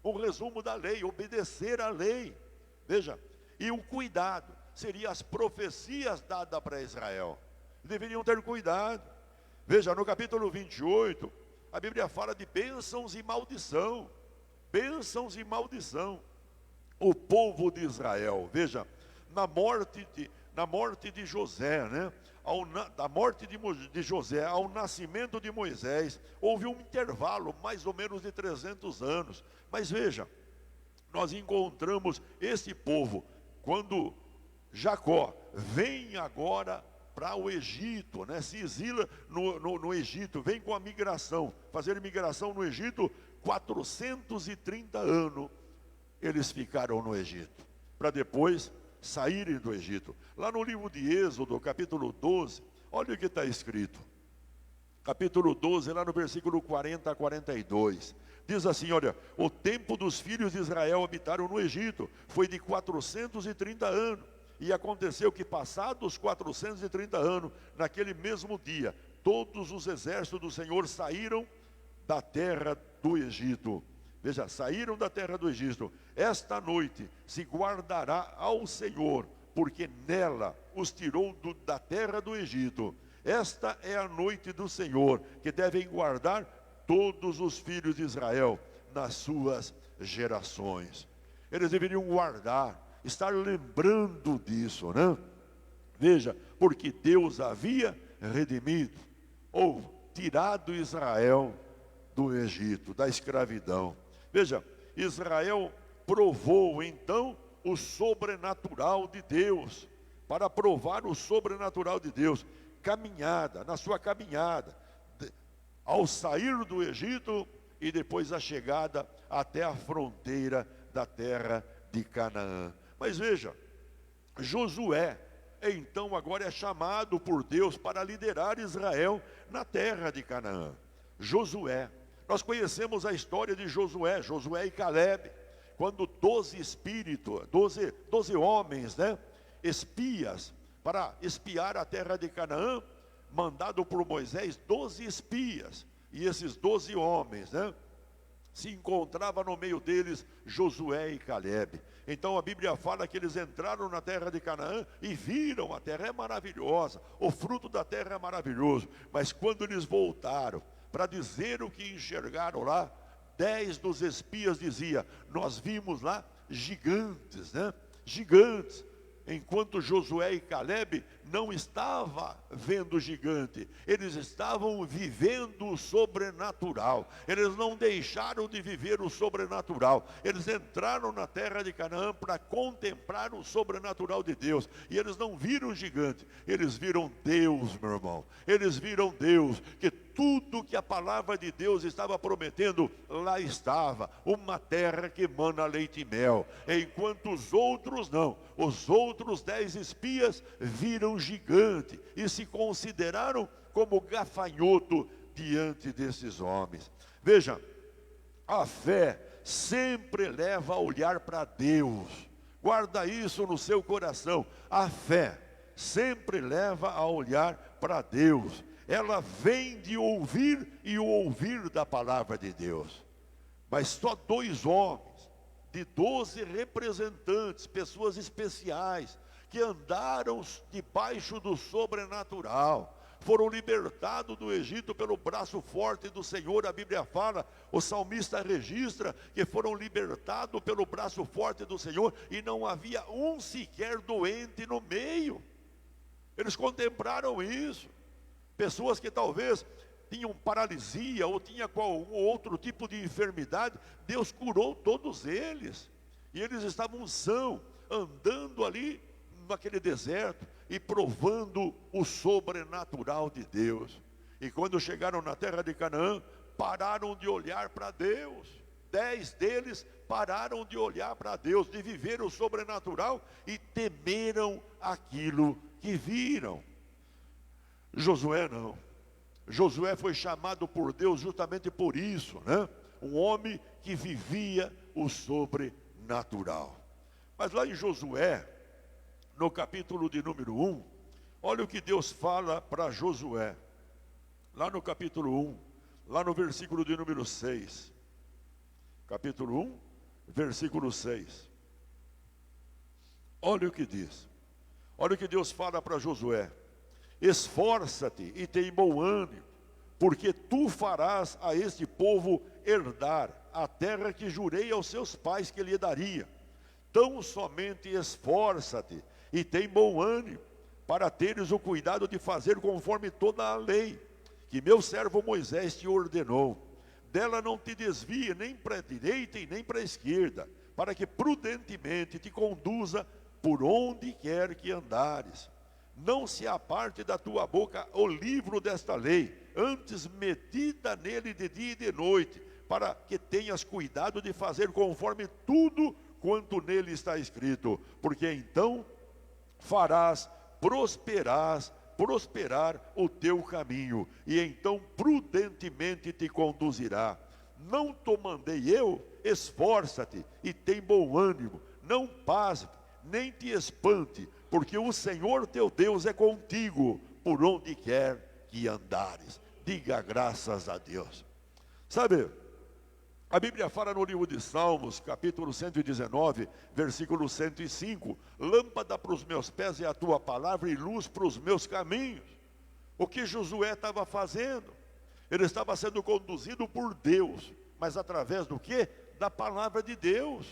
Um resumo da lei, obedecer à lei. Veja, e o cuidado, seria as profecias dadas para Israel. Deveriam ter cuidado. Veja, no capítulo 28, a Bíblia fala de bênçãos e maldição. Bênçãos e maldição. O povo de Israel, veja, na morte de José, né? Da morte de José ao nascimento de Moisés, houve um intervalo mais ou menos de 300 anos. Mas veja, nós encontramos esse povo, quando Jacó vem agora para o Egito, né? Se exila no Egito, vem com a migração, fazer migração no Egito, 430 anos eles ficaram no Egito, para depois saírem do Egito. Lá no livro de Êxodo, capítulo 12, olha o que está escrito. Capítulo 12, lá no versículo 40 a 42. Diz assim, olha, o tempo dos filhos de Israel habitaram no Egito foi de 430 anos. E aconteceu que, passados 430 anos, naquele mesmo dia, todos os exércitos do Senhor saíram da terra do Egito. Veja, saíram da terra do Egito. Esta noite se guardará ao Senhor, porque nela os tirou da terra do Egito. Esta é a noite do Senhor, que devem guardar todos os filhos de Israel nas suas gerações. Eles deveriam guardar, estar lembrando disso, né? Veja, porque Deus havia redimido, ou tirado Israel do Egito, da escravidão. Veja, Israel provou então o sobrenatural de Deus. Para provar o sobrenatural de Deus, na sua caminhada, ao sair do Egito e depois a chegada até a fronteira da terra de Canaã. Mas veja, Josué, então agora é chamado por Deus para liderar Israel na terra de Canaã. Josué. Nós conhecemos a história de Josué e Calebe, quando 12 homens, né, espias, para espiar a terra de Canaã, mandado por Moisés, 12 espias, e esses 12 homens, né, se encontrava no meio deles Josué e Calebe. Então a Bíblia fala que eles entraram na terra de Canaã e viram, a terra é maravilhosa, o fruto da terra é maravilhoso, mas quando eles voltaram para dizer o que enxergaram lá, 10 dos espias diziam: nós vimos lá gigantes, né? Gigantes. Enquanto Josué e Calebe não estavam vendo gigante, eles estavam vivendo o sobrenatural. Eles não deixaram de viver o sobrenatural. Eles entraram na terra de Canaã para contemplar o sobrenatural de Deus. E eles não viram gigante, eles viram Deus, meu irmão. Eles viram Deus, que tudo que a palavra de Deus estava prometendo, lá estava, uma terra que emana leite e mel. Enquanto os outros não, os outros 10 espias viram gigante e se consideraram como gafanhoto diante desses homens. Veja, a fé sempre leva a olhar para Deus. Guarda isso no seu coração. A fé sempre leva a olhar para Deus. Ela vem de ouvir e o ouvir da palavra de Deus. Mas só 2 homens, de 12 representantes, pessoas especiais, que andaram debaixo do sobrenatural, foram libertados do Egito pelo braço forte do Senhor. A Bíblia fala, o salmista registra que foram libertados pelo braço forte do Senhor, e não havia um sequer doente no meio. Eles contemplaram isso. Pessoas que talvez tinham paralisia ou tinham qual outro tipo de enfermidade, Deus curou todos eles. E eles estavam sãos, andando ali naquele deserto e provando o sobrenatural de Deus. E quando chegaram na terra de Canaã, pararam de olhar para Deus. 10 deles pararam de olhar para Deus, de viver o sobrenatural, e temeram aquilo que viram. Josué não. Josué foi chamado por Deus justamente por isso, né? Um homem que vivia o sobrenatural. Mas lá em Josué, no capítulo de número 1, olha o que Deus fala para Josué. Lá no capítulo 1, lá no versículo de número 6. Capítulo 1, versículo 6. Olha o que diz. Olha o que Deus fala para Josué. Esforça-te e tem bom ânimo, porque tu farás a este povo herdar a terra que jurei aos seus pais que lhe daria. Tão somente esforça-te e tem bom ânimo, para teres o cuidado de fazer conforme toda a lei que meu servo Moisés te ordenou. Dela não te desvie nem para a direita e nem para a esquerda, para que prudentemente te conduza por onde quer que andares. Não se aparte da tua boca o livro desta lei, antes medita nele de dia e de noite, para que tenhas cuidado de fazer conforme tudo quanto nele está escrito, porque então farás prosperar o teu caminho, e então prudentemente te conduzirá. Não te mandei eu? Esforça-te e tem bom ânimo, não pasme, nem te espante, porque o Senhor teu Deus é contigo, por onde quer que andares. Diga graças a Deus. Sabe, a Bíblia fala no livro de Salmos, capítulo 119, versículo 105, lâmpada para os meus pés é a tua palavra e luz para os meus caminhos. O que Josué estava fazendo? Ele estava sendo conduzido por Deus, mas através do quê? Da palavra de Deus.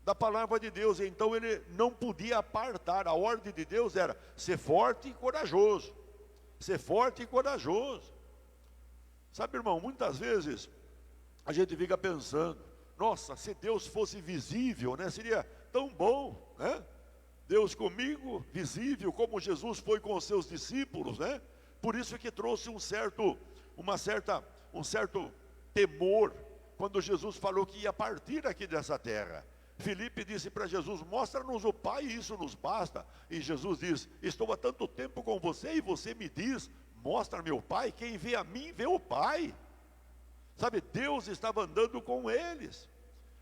Da palavra de Deus. Então ele não podia apartar. A ordem de Deus era ser forte e corajoso. Ser forte e corajoso. Sabe, irmão, muitas vezes a gente fica pensando, nossa, se Deus fosse visível, né, seria tão bom, né? Deus comigo, visível, como Jesus foi com os seus discípulos, né? Por isso que trouxe um certo temor, quando Jesus falou que ia partir aqui dessa terra. Filipe disse para Jesus, mostra-nos o Pai, isso nos basta. E Jesus diz, estou há tanto tempo com você e você me diz, mostra meu Pai, quem vê a mim vê o Pai. Sabe, Deus estava andando com eles.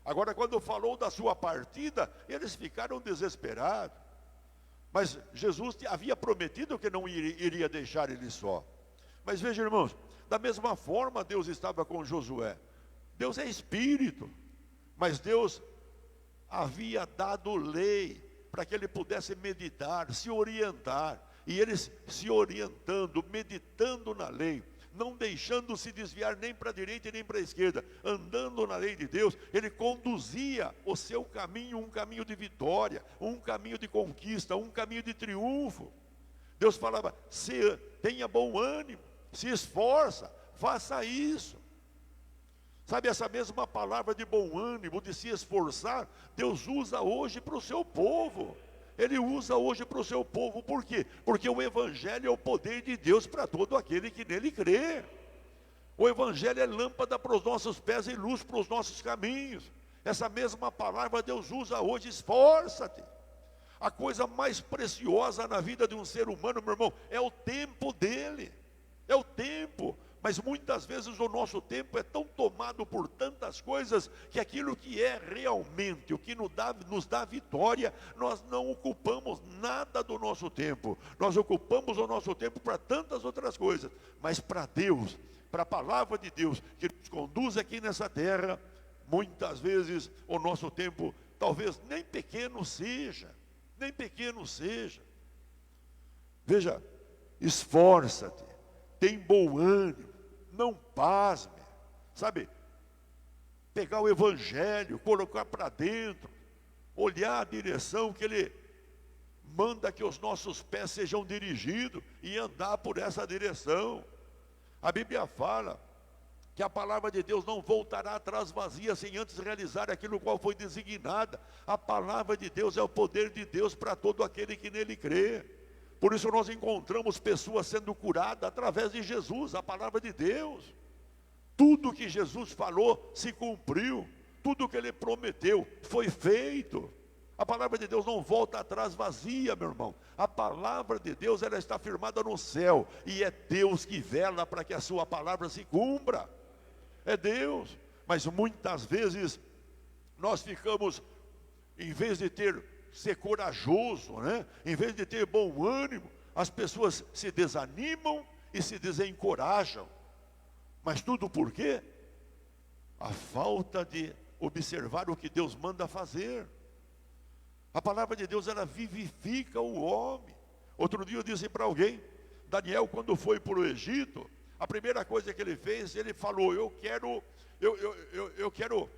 Agora, quando falou da sua partida, eles ficaram desesperados. Mas Jesus havia prometido que não iria deixar ele só. Mas veja, irmãos, da mesma forma Deus estava com Josué. Deus é Espírito, mas Deus havia dado lei para que ele pudesse meditar, se orientar. E eles se orientando, meditando na lei, não deixando se desviar nem para a direita e nem para a esquerda, andando na lei de Deus, ele conduzia o seu caminho, um caminho de vitória, um caminho de conquista, um caminho de triunfo. Deus falava, tenha bom ânimo, se esforça, faça isso. Sabe, essa mesma palavra de bom ânimo, de se esforçar, Deus usa hoje para o seu povo. Ele usa hoje para o seu povo, por quê? Porque o Evangelho é o poder de Deus para todo aquele que nele crê. O Evangelho é lâmpada para os nossos pés e luz para os nossos caminhos. Essa mesma palavra Deus usa hoje, esforça-te. A coisa mais preciosa na vida de um ser humano, meu irmão, é o tempo dele. É o tempo. Mas muitas vezes o nosso tempo é tão tomado por tantas coisas, que aquilo que é realmente, o que nos dá vitória, nós não ocupamos nada do nosso tempo. Nós ocupamos o nosso tempo para tantas outras coisas. Mas para Deus, para a palavra de Deus, que nos conduz aqui nessa terra, muitas vezes o nosso tempo, talvez nem pequeno seja. Nem pequeno seja. Veja, esforça-te, tem bom ânimo, não pasme, sabe, pegar o Evangelho, colocar para dentro, olhar a direção que Ele manda que os nossos pés sejam dirigidos e andar por essa direção. A Bíblia fala que a palavra de Deus não voltará atrás vazia sem antes realizar aquilo qual foi designada. A palavra de Deus é o poder de Deus para todo aquele que nele crê. Por isso nós encontramos pessoas sendo curadas através de Jesus, a palavra de Deus. Tudo que Jesus falou se cumpriu, tudo que Ele prometeu foi feito. A palavra de Deus não volta atrás vazia, meu irmão. A palavra de Deus, ela está firmada no céu, e é Deus que vela para que a sua palavra se cumpra. É Deus. Mas muitas vezes nós ficamos, em vez de ser corajoso, né? Em vez de ter bom ânimo, as pessoas se desanimam e se desencorajam. Mas tudo por quê? A falta de observar o que Deus manda fazer. A palavra de Deus, ela vivifica o homem. Outro dia eu disse para alguém, Daniel, quando foi para o Egito, a primeira coisa que ele fez, ele falou, eu quero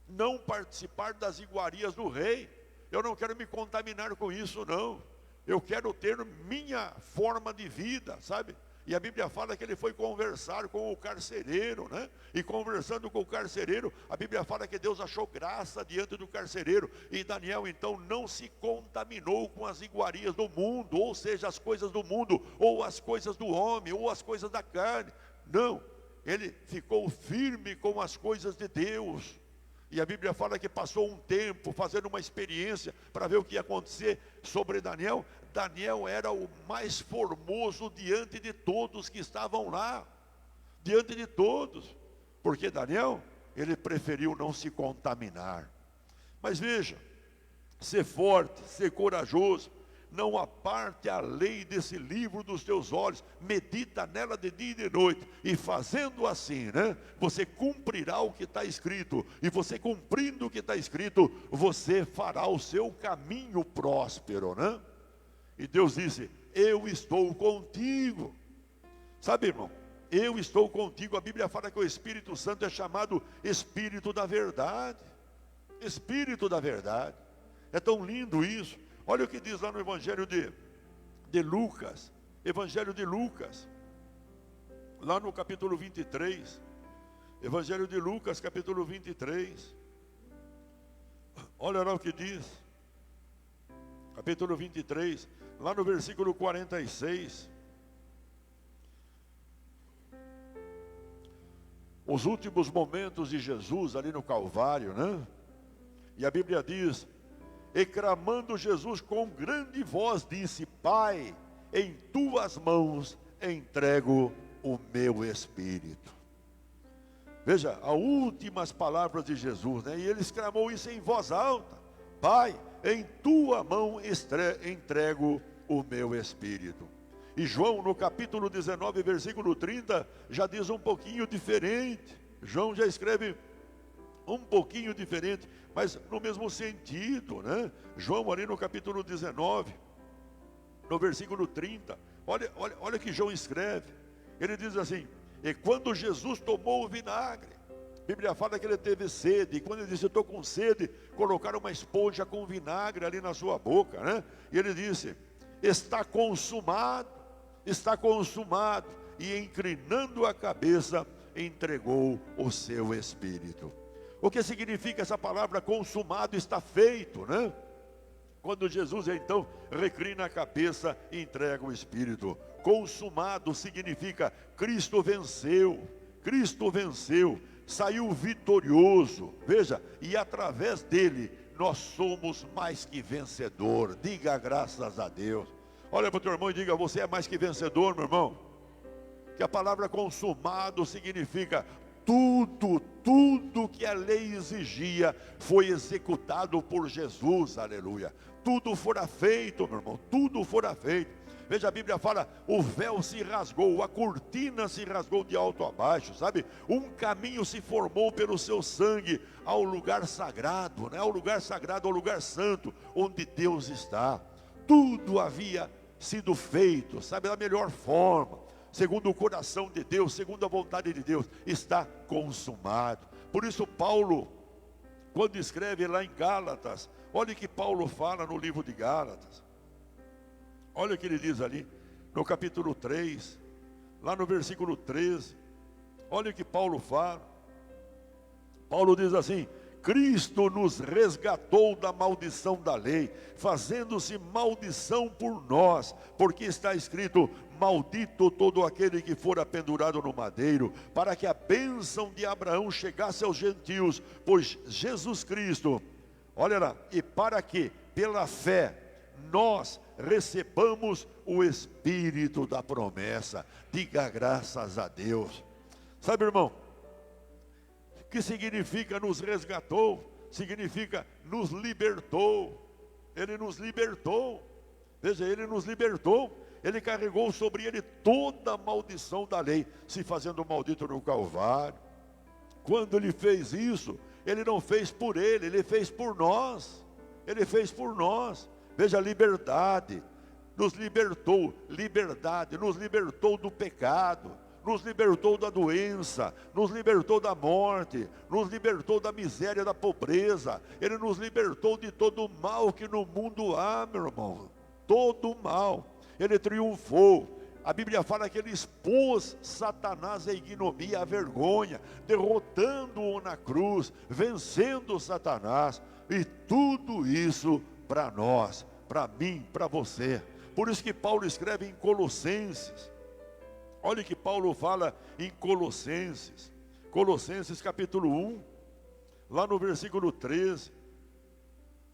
não participar das iguarias do rei. Eu não quero me contaminar com isso, não. Eu quero ter minha forma de vida, sabe? E a Bíblia fala que ele foi conversar com o carcereiro, né? E conversando com o carcereiro, a Bíblia fala que Deus achou graça diante do carcereiro. E Daniel, então, não se contaminou com as iguarias do mundo, ou seja, as coisas do mundo, ou as coisas do homem, ou as coisas da carne. Não, ele ficou firme com as coisas de Deus. E a Bíblia fala que passou um tempo fazendo uma experiência para ver o que ia acontecer sobre Daniel. Daniel era o mais formoso diante de todos que estavam lá. Diante de todos. Porque Daniel, ele preferiu não se contaminar. Mas veja, ser forte, ser corajoso. Não aparte a lei desse livro dos teus olhos, medita nela de dia e de noite, e fazendo assim, né, você cumprirá o que está escrito, e você cumprindo o que está escrito, você fará o seu caminho próspero, né? E Deus disse, eu estou contigo. Sabe, irmão, eu estou contigo. A Bíblia fala que o Espírito Santo é chamado Espírito da Verdade. Espírito da Verdade. É tão lindo isso. Olha o que diz lá no Evangelho de Lucas. Evangelho de Lucas. Lá no capítulo 23. Evangelho de Lucas, capítulo 23. Olha lá o que diz. Capítulo 23. Lá no versículo 46. Os últimos momentos de Jesus ali no Calvário, né? E a Bíblia diz... E clamando Jesus com grande voz disse, Pai, em tuas mãos entrego o meu espírito. Veja, as últimas palavras de Jesus, né? E ele exclamou isso em voz alta: Pai, em tua mão entrego o meu espírito. E João, no capítulo 19, versículo 30, já diz um pouquinho diferente. João já escreve um pouquinho diferente, mas no mesmo sentido, né? João, ali no capítulo 19, no versículo 30, olha que João escreve. Ele diz assim: e quando Jesus tomou o vinagre, a Bíblia fala que ele teve sede, e quando ele disse: eu estou com sede, colocaram uma esponja com vinagre ali na sua boca, né? E ele disse: está consumado, e inclinando a cabeça, entregou o seu espírito. O que significa essa palavra consumado? Está feito, né? Quando Jesus então reclina a cabeça e entrega o espírito. Consumado significa Cristo venceu, saiu vitorioso. Veja, e através dele nós somos mais que vencedor. Diga graças a Deus. Olha para o teu irmão e diga: você é mais que vencedor, meu irmão. Que a palavra consumado significa tudo que a lei exigia foi executado por Jesus, aleluia. Tudo fora feito, meu irmão, tudo fora feito. Veja, a Bíblia fala: o véu se rasgou, a cortina se rasgou de alto a baixo, sabe? Um caminho se formou pelo seu sangue ao lugar sagrado, né? Ao lugar sagrado, ao lugar santo, onde Deus está. Tudo havia sido feito, sabe, da melhor forma, segundo o coração de Deus, segundo a vontade de Deus. Está consumado. Por isso Paulo, quando escreve lá em Gálatas, olha o que Paulo fala no livro de Gálatas. Olha o que ele diz ali, no capítulo 3, lá no versículo 13. Olha o que Paulo fala. Paulo diz assim: Cristo nos resgatou da maldição da lei, fazendo-se maldição por nós, porque está escrito: maldito todo aquele que for pendurado no madeiro, para que a bênção de Abraão chegasse aos gentios, pois Jesus Cristo, olha lá, e para que pela fé nós recebamos o Espírito da promessa. Diga graças a Deus. Sabe, irmão, o que significa nos resgatou? Significa nos libertou. Ele nos libertou. Veja, ele nos libertou. Ele carregou sobre ele toda a maldição da lei, se fazendo maldito no Calvário. Quando ele fez isso, ele não fez por ele, ele fez por nós. Ele fez por nós. Veja, liberdade, nos libertou, liberdade, nos libertou do pecado, nos libertou da doença, nos libertou da morte, nos libertou da miséria, da pobreza. Ele nos libertou de todo o mal que no mundo há, meu irmão, todo o mal. Ele triunfou. A Bíblia fala que ele expôs Satanás à ignomia, à vergonha, derrotando-o na cruz, vencendo Satanás. E tudo isso para nós, para mim, para você. Por isso que Paulo escreve em Colossenses. Olha o que Paulo fala em Colossenses. Colossenses capítulo 1, lá no versículo 13.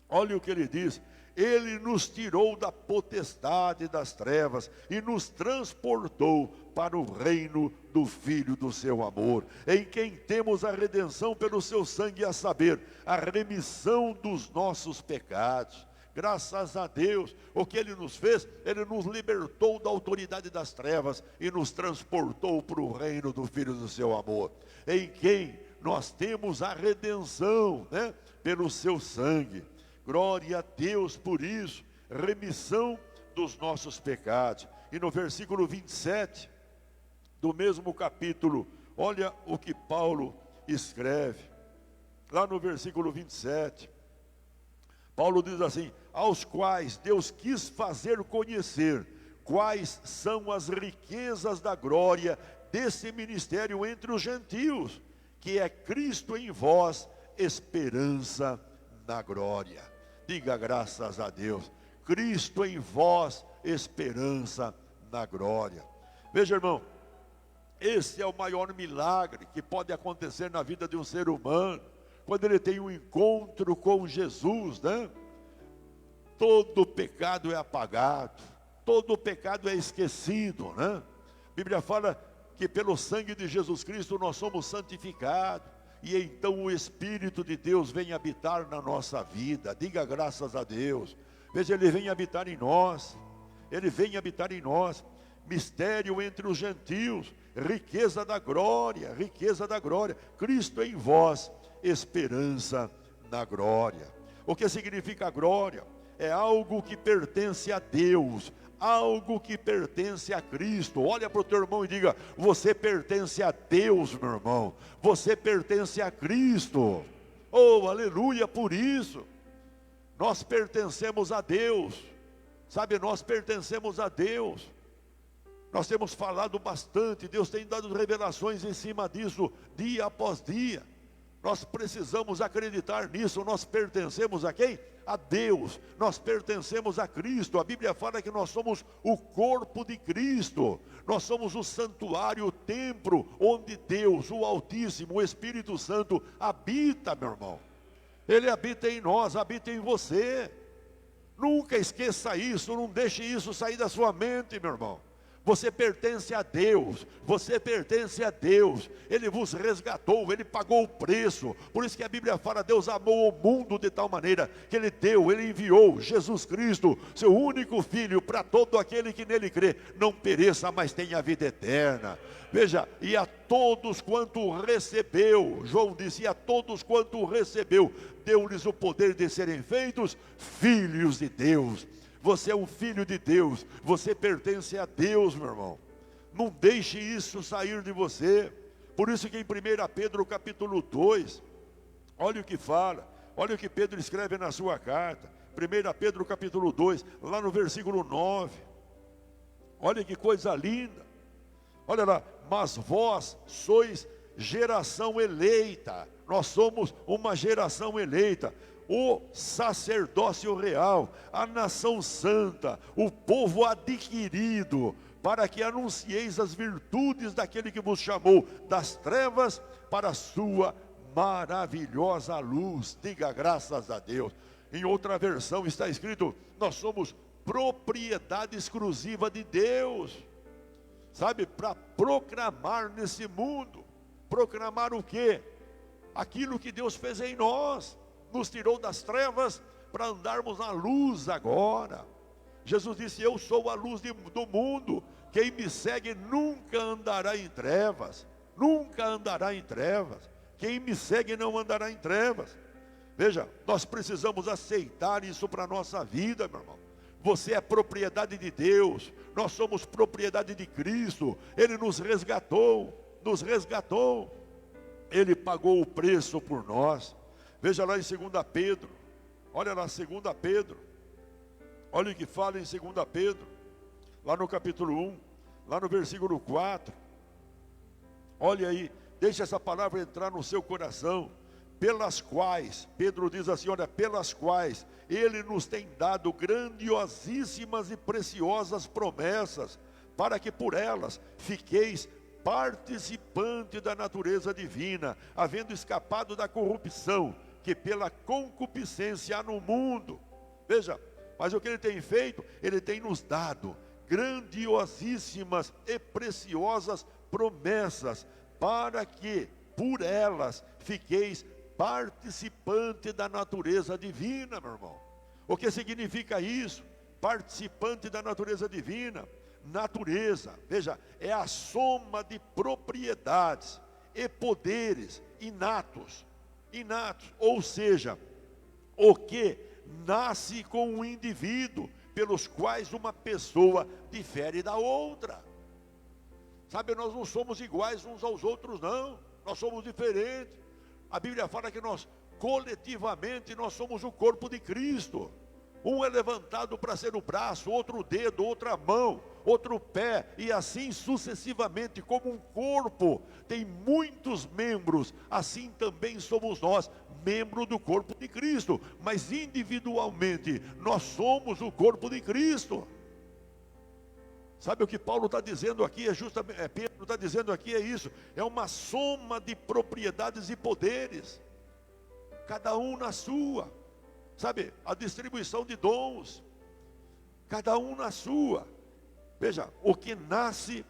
Olha o que ele diz: ele nos tirou da potestade das trevas e nos transportou para o reino do Filho do seu amor, em quem temos a redenção pelo seu sangue, a saber, a remissão dos nossos pecados. Graças a Deus, o que ele nos fez, ele nos libertou da autoridade das trevas e nos transportou para o reino do Filho do seu amor, em quem nós temos a redenção, né, pelo seu sangue. Glória a Deus por isso, remissão dos nossos pecados. E no versículo 27 do mesmo capítulo, olha o que Paulo escreve, lá no versículo 27, Paulo diz assim: aos quais Deus quis fazer conhecer quais são as riquezas da glória desse ministério entre os gentios, que é Cristo em vós, esperança na glória. Diga graças a Deus. Cristo em vós, esperança na glória. Veja, irmão, esse é o maior milagre que pode acontecer na vida de um ser humano, quando ele tem um encontro com Jesus, né? Todo pecado é apagado, todo pecado é esquecido, né? A Bíblia fala que pelo sangue de Jesus Cristo nós somos santificados. E então o Espírito de Deus vem habitar na nossa vida. Diga graças a Deus. Veja, Ele vem habitar em nós. Ele vem habitar em nós. Mistério entre os gentios, riqueza da glória, riqueza da glória. Cristo em vós, esperança na glória. O que significa glória? É algo que pertence a Deus, algo que pertence a Cristo. Olha para o teu irmão e diga: você pertence a Deus, meu irmão. Você pertence a Cristo. Oh, aleluia, por isso. Nós pertencemos a Deus. Sabe, nós pertencemos a Deus. Nós temos falado bastante, Deus tem dado revelações em cima disso, dia após dia. Nós precisamos acreditar nisso. Nós pertencemos a quem? A Deus. Nós pertencemos a Cristo. A Bíblia fala que nós somos o corpo de Cristo. Nós somos o santuário, o templo, onde Deus, o Altíssimo, o Espírito Santo, habita, meu irmão. Ele habita em nós, habita em você. Nunca esqueça isso, não deixe isso sair da sua mente, meu irmão. Você pertence a Deus, você pertence a Deus. Ele vos resgatou, Ele pagou o preço. Por isso que a Bíblia fala: Deus amou o mundo de tal maneira que Ele deu, Ele enviou Jesus Cristo, seu único Filho, para todo aquele que nele crê não pereça, mas tenha vida eterna. Veja, e a todos quanto recebeu, João disse, e a todos quanto recebeu, deu-lhes o poder de serem feitos filhos de Deus. Você é um filho de Deus, você pertence a Deus, meu irmão. Não deixe isso sair de você. Por isso que em 1 Pedro capítulo 2, olha o que fala, olha o que Pedro escreve na sua carta. 1 Pedro capítulo 2, lá no versículo 9. Olha que coisa linda. Olha lá: mas vós sois geração eleita. Nós somos uma geração eleita. O sacerdócio real, a nação santa, o povo adquirido, para que anuncieis as virtudes daquele que vos chamou das trevas para a sua maravilhosa luz. Diga graças a Deus. Em outra versão está escrito: nós somos propriedade exclusiva de Deus. Sabe, para proclamar nesse mundo. Proclamar o quê? Aquilo que Deus fez em nós. Nos tirou das trevas para andarmos na luz agora. Jesus disse: eu sou a luz do mundo. Quem me segue nunca andará em trevas. Nunca andará em trevas. Quem me segue não andará em trevas. Veja, nós precisamos aceitar isso para a nossa vida, meu irmão. Você é propriedade de Deus. Nós somos propriedade de Cristo. Ele nos resgatou. Nos resgatou. Ele pagou o preço por nós. Veja lá em 2 Pedro, olha lá 2 Pedro, olha o que fala em 2 Pedro, lá no capítulo 1, lá no versículo 4, olha aí, deixa essa palavra entrar no seu coração, pelas quais, Pedro diz assim, olha, pelas quais Ele nos tem dado grandiosíssimas e preciosas promessas, para que por elas fiqueis participante da natureza divina, havendo escapado da corrupção, que pela concupiscência há no mundo. Veja, mas o que Ele tem feito? Ele tem nos dado grandiosíssimas e preciosas promessas, para que por elas fiqueis participante da natureza divina, meu irmão. O que significa isso? Participante da natureza divina. Natureza, veja, é a soma de propriedades e poderes inatos, ou seja, o que nasce com um indivíduo, pelos quais uma pessoa difere da outra. Sabe, nós não somos iguais uns aos outros, não, nós somos diferentes. A Bíblia fala que nós, coletivamente, nós somos o corpo de Cristo. Um é levantado para ser o braço, outro o dedo, outra mão, outro pé, e assim sucessivamente. Como um corpo tem muitos membros, assim também somos nós, membro do corpo de Cristo. Mas individualmente, nós somos o corpo de Cristo. Sabe o que Paulo está dizendo aqui? Pedro está dizendo aqui, é isso. É uma soma de propriedades e poderes, cada um na sua. Sabe, a distribuição de dons, cada um na sua. Veja, o que nasce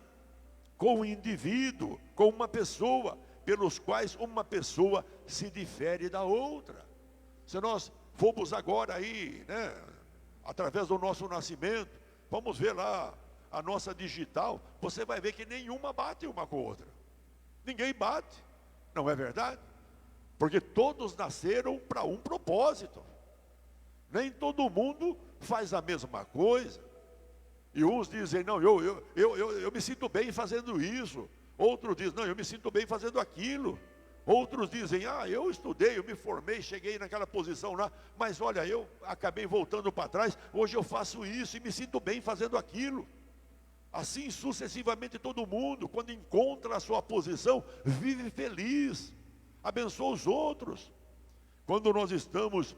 com o indivíduo, com uma pessoa, pelos quais uma pessoa se difere da outra. Se nós formos agora aí, né, através do nosso nascimento, vamos ver lá a nossa digital, você vai ver que nenhuma bate uma com a outra. Ninguém bate, não é verdade? Porque todos nasceram para um propósito. Nem todo mundo faz a mesma coisa. E uns dizem, não, eu me sinto bem fazendo isso. Outros dizem, não, eu me sinto bem fazendo aquilo. Outros dizem, eu estudei, eu me formei, cheguei naquela posição lá, mas olha, eu acabei voltando para trás, hoje eu faço isso e me sinto bem fazendo aquilo. Assim sucessivamente todo mundo, quando encontra a sua posição, vive feliz, abençoa os outros. Quando nós estamos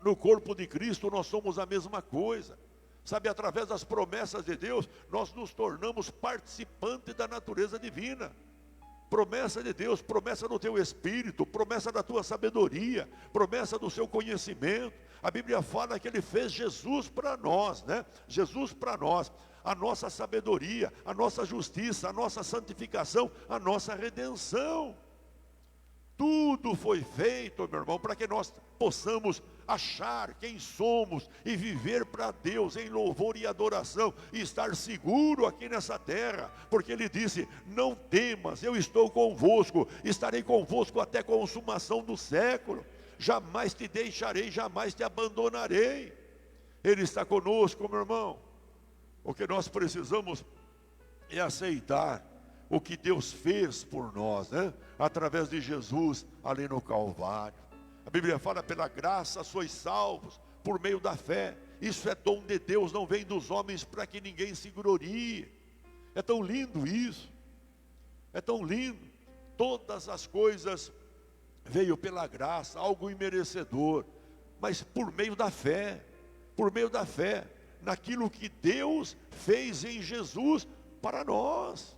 no corpo de Cristo, nós somos a mesma coisa. Sabe, através das promessas de Deus, nós nos tornamos participantes da natureza divina. Promessa de Deus, promessa do teu espírito, promessa da tua sabedoria, promessa do seu conhecimento. A Bíblia fala que Ele fez Jesus para nós, né? Jesus para nós, a nossa sabedoria, a nossa justiça, a nossa santificação, a nossa redenção. Tudo foi feito, meu irmão, para que nós possamos achar quem somos e viver para Deus em louvor e adoração e estar seguro aqui nessa terra, porque Ele disse, não temas, eu estou convosco, estarei convosco até a consumação do século, jamais te deixarei, jamais te abandonarei. Ele está conosco, meu irmão. O que nós precisamos é aceitar o que Deus fez por nós, né? Através de Jesus ali no Calvário. A Bíblia fala, pela graça sois salvos, por meio da fé. Isso é dom de Deus, não vem dos homens para que ninguém se glorie. É tão lindo isso, é tão lindo. Todas as coisas veio pela graça, algo imerecedor, mas por meio da fé, naquilo que Deus fez em Jesus para nós.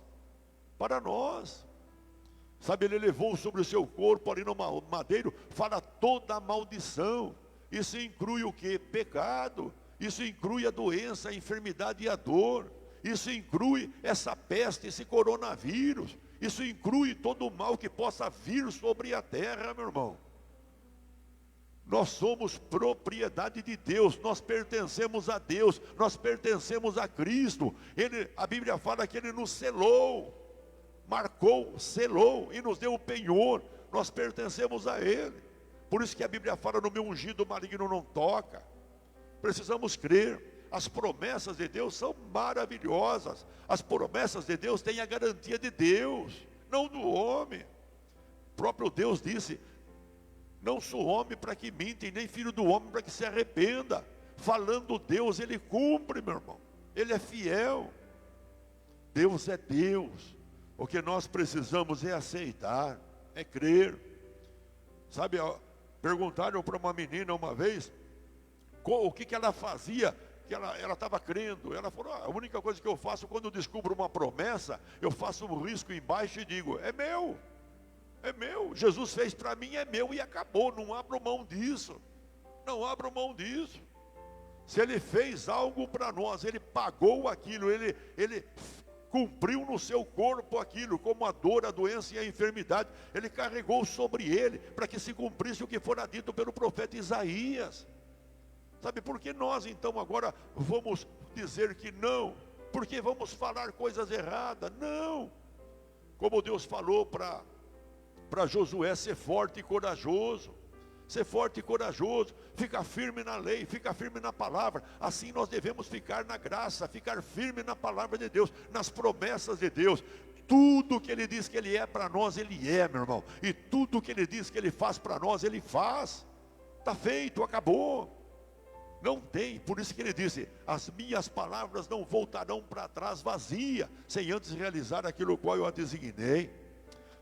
Sabe, Ele levou sobre o seu corpo ali no madeiro, fala toda a maldição. Isso inclui o que? Pecado. Isso inclui a doença, a enfermidade e a dor. Isso inclui essa peste, esse coronavírus. Isso inclui todo o mal que possa vir sobre a terra, meu irmão. Nós somos propriedade de Deus, nós pertencemos a Deus, nós pertencemos a Cristo. A Bíblia fala que Ele nos selou, marcou, selou e nos deu o penhor. Nós pertencemos a Ele. Por isso que a Bíblia fala, no meu ungido o maligno não toca. Precisamos crer. As promessas de Deus são maravilhosas. As promessas de Deus têm a garantia de Deus, não do homem. O próprio Deus disse, não sou homem para que minta, e nem filho do homem para que se arrependa. Falando Deus, Ele cumpre, meu irmão. Ele é fiel. Deus é Deus. O que nós precisamos é aceitar, é crer. Sabe, perguntaram para uma menina uma vez, o que ela fazia, que ela estava crendo. Ela falou, a única coisa que eu faço quando eu descubro uma promessa, eu faço um risco embaixo e digo, é meu. É meu, Jesus fez para mim, é meu e acabou, não abro mão disso. Não abro mão disso. Se Ele fez algo para nós, Ele pagou aquilo, Ele cumpriu no seu corpo aquilo, como a dor, a doença e a enfermidade. Ele carregou sobre Ele, para que se cumprisse o que fora dito pelo profeta Isaías. Sabe, por que nós então agora vamos dizer que não? Porque vamos falar coisas erradas? Não. Como Deus falou para Josué, ser forte e corajoso. Ser forte e corajoso, fica firme na lei, fica firme na palavra. Assim nós devemos ficar na graça, ficar firme na palavra de Deus, nas promessas de Deus. Tudo que Ele diz que Ele é para nós, Ele é, meu irmão. E tudo que Ele diz que Ele faz para nós, Ele faz. Está feito, acabou. Não tem, por isso que Ele disse, as minhas palavras não voltarão para trás vazia, sem antes realizar aquilo qual eu a designei.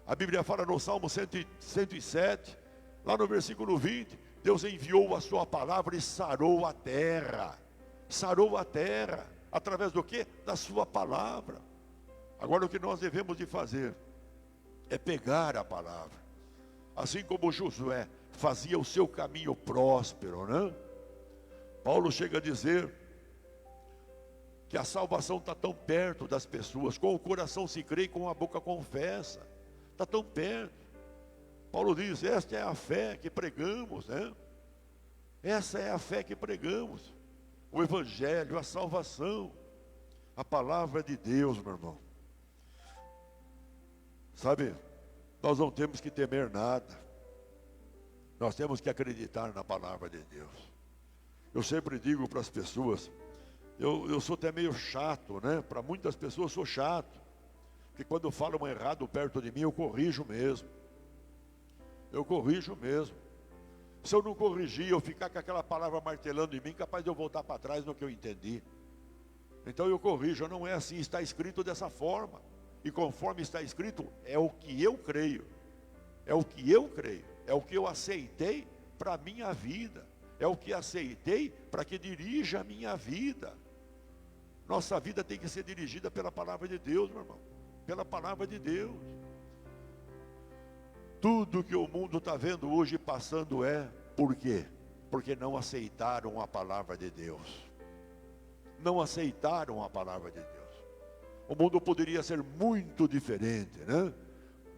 A Bíblia fala no Salmo 107, lá no versículo 20, Deus enviou a sua palavra e sarou a terra. Sarou a terra, através do quê? Da sua palavra. Agora o que nós devemos de fazer é pegar a palavra. Assim como Josué fazia o seu caminho próspero, né? Paulo chega a dizer, que a salvação está tão perto das pessoas. Com o coração se crê e com a boca confessa. Está tão perto. Paulo diz, esta é a fé que pregamos, né? Essa é a fé que pregamos. O Evangelho, a salvação, a palavra de Deus, meu irmão. Sabe, nós não temos que temer nada. Nós temos que acreditar na palavra de Deus. Eu sempre digo para as pessoas, eu sou até meio chato, né? Para muitas pessoas eu sou chato. Porque quando falam errado perto de mim, eu corrijo mesmo. Eu corrijo mesmo. Se eu não corrigir, eu ficar com aquela palavra martelando em mim, capaz de eu voltar para trás no que eu entendi. Então eu corrijo, não é assim, está escrito dessa forma. E conforme está escrito, é o que eu creio. É o que eu creio. É o que eu aceitei para a minha vida. É o que aceitei para que dirija a minha vida. Nossa vida tem que ser dirigida pela palavra de Deus, meu irmão. Pela palavra de Deus. Tudo que o mundo está vendo hoje passando por quê? Porque não aceitaram a palavra de Deus. Não aceitaram a palavra de Deus. O mundo poderia ser muito diferente, né?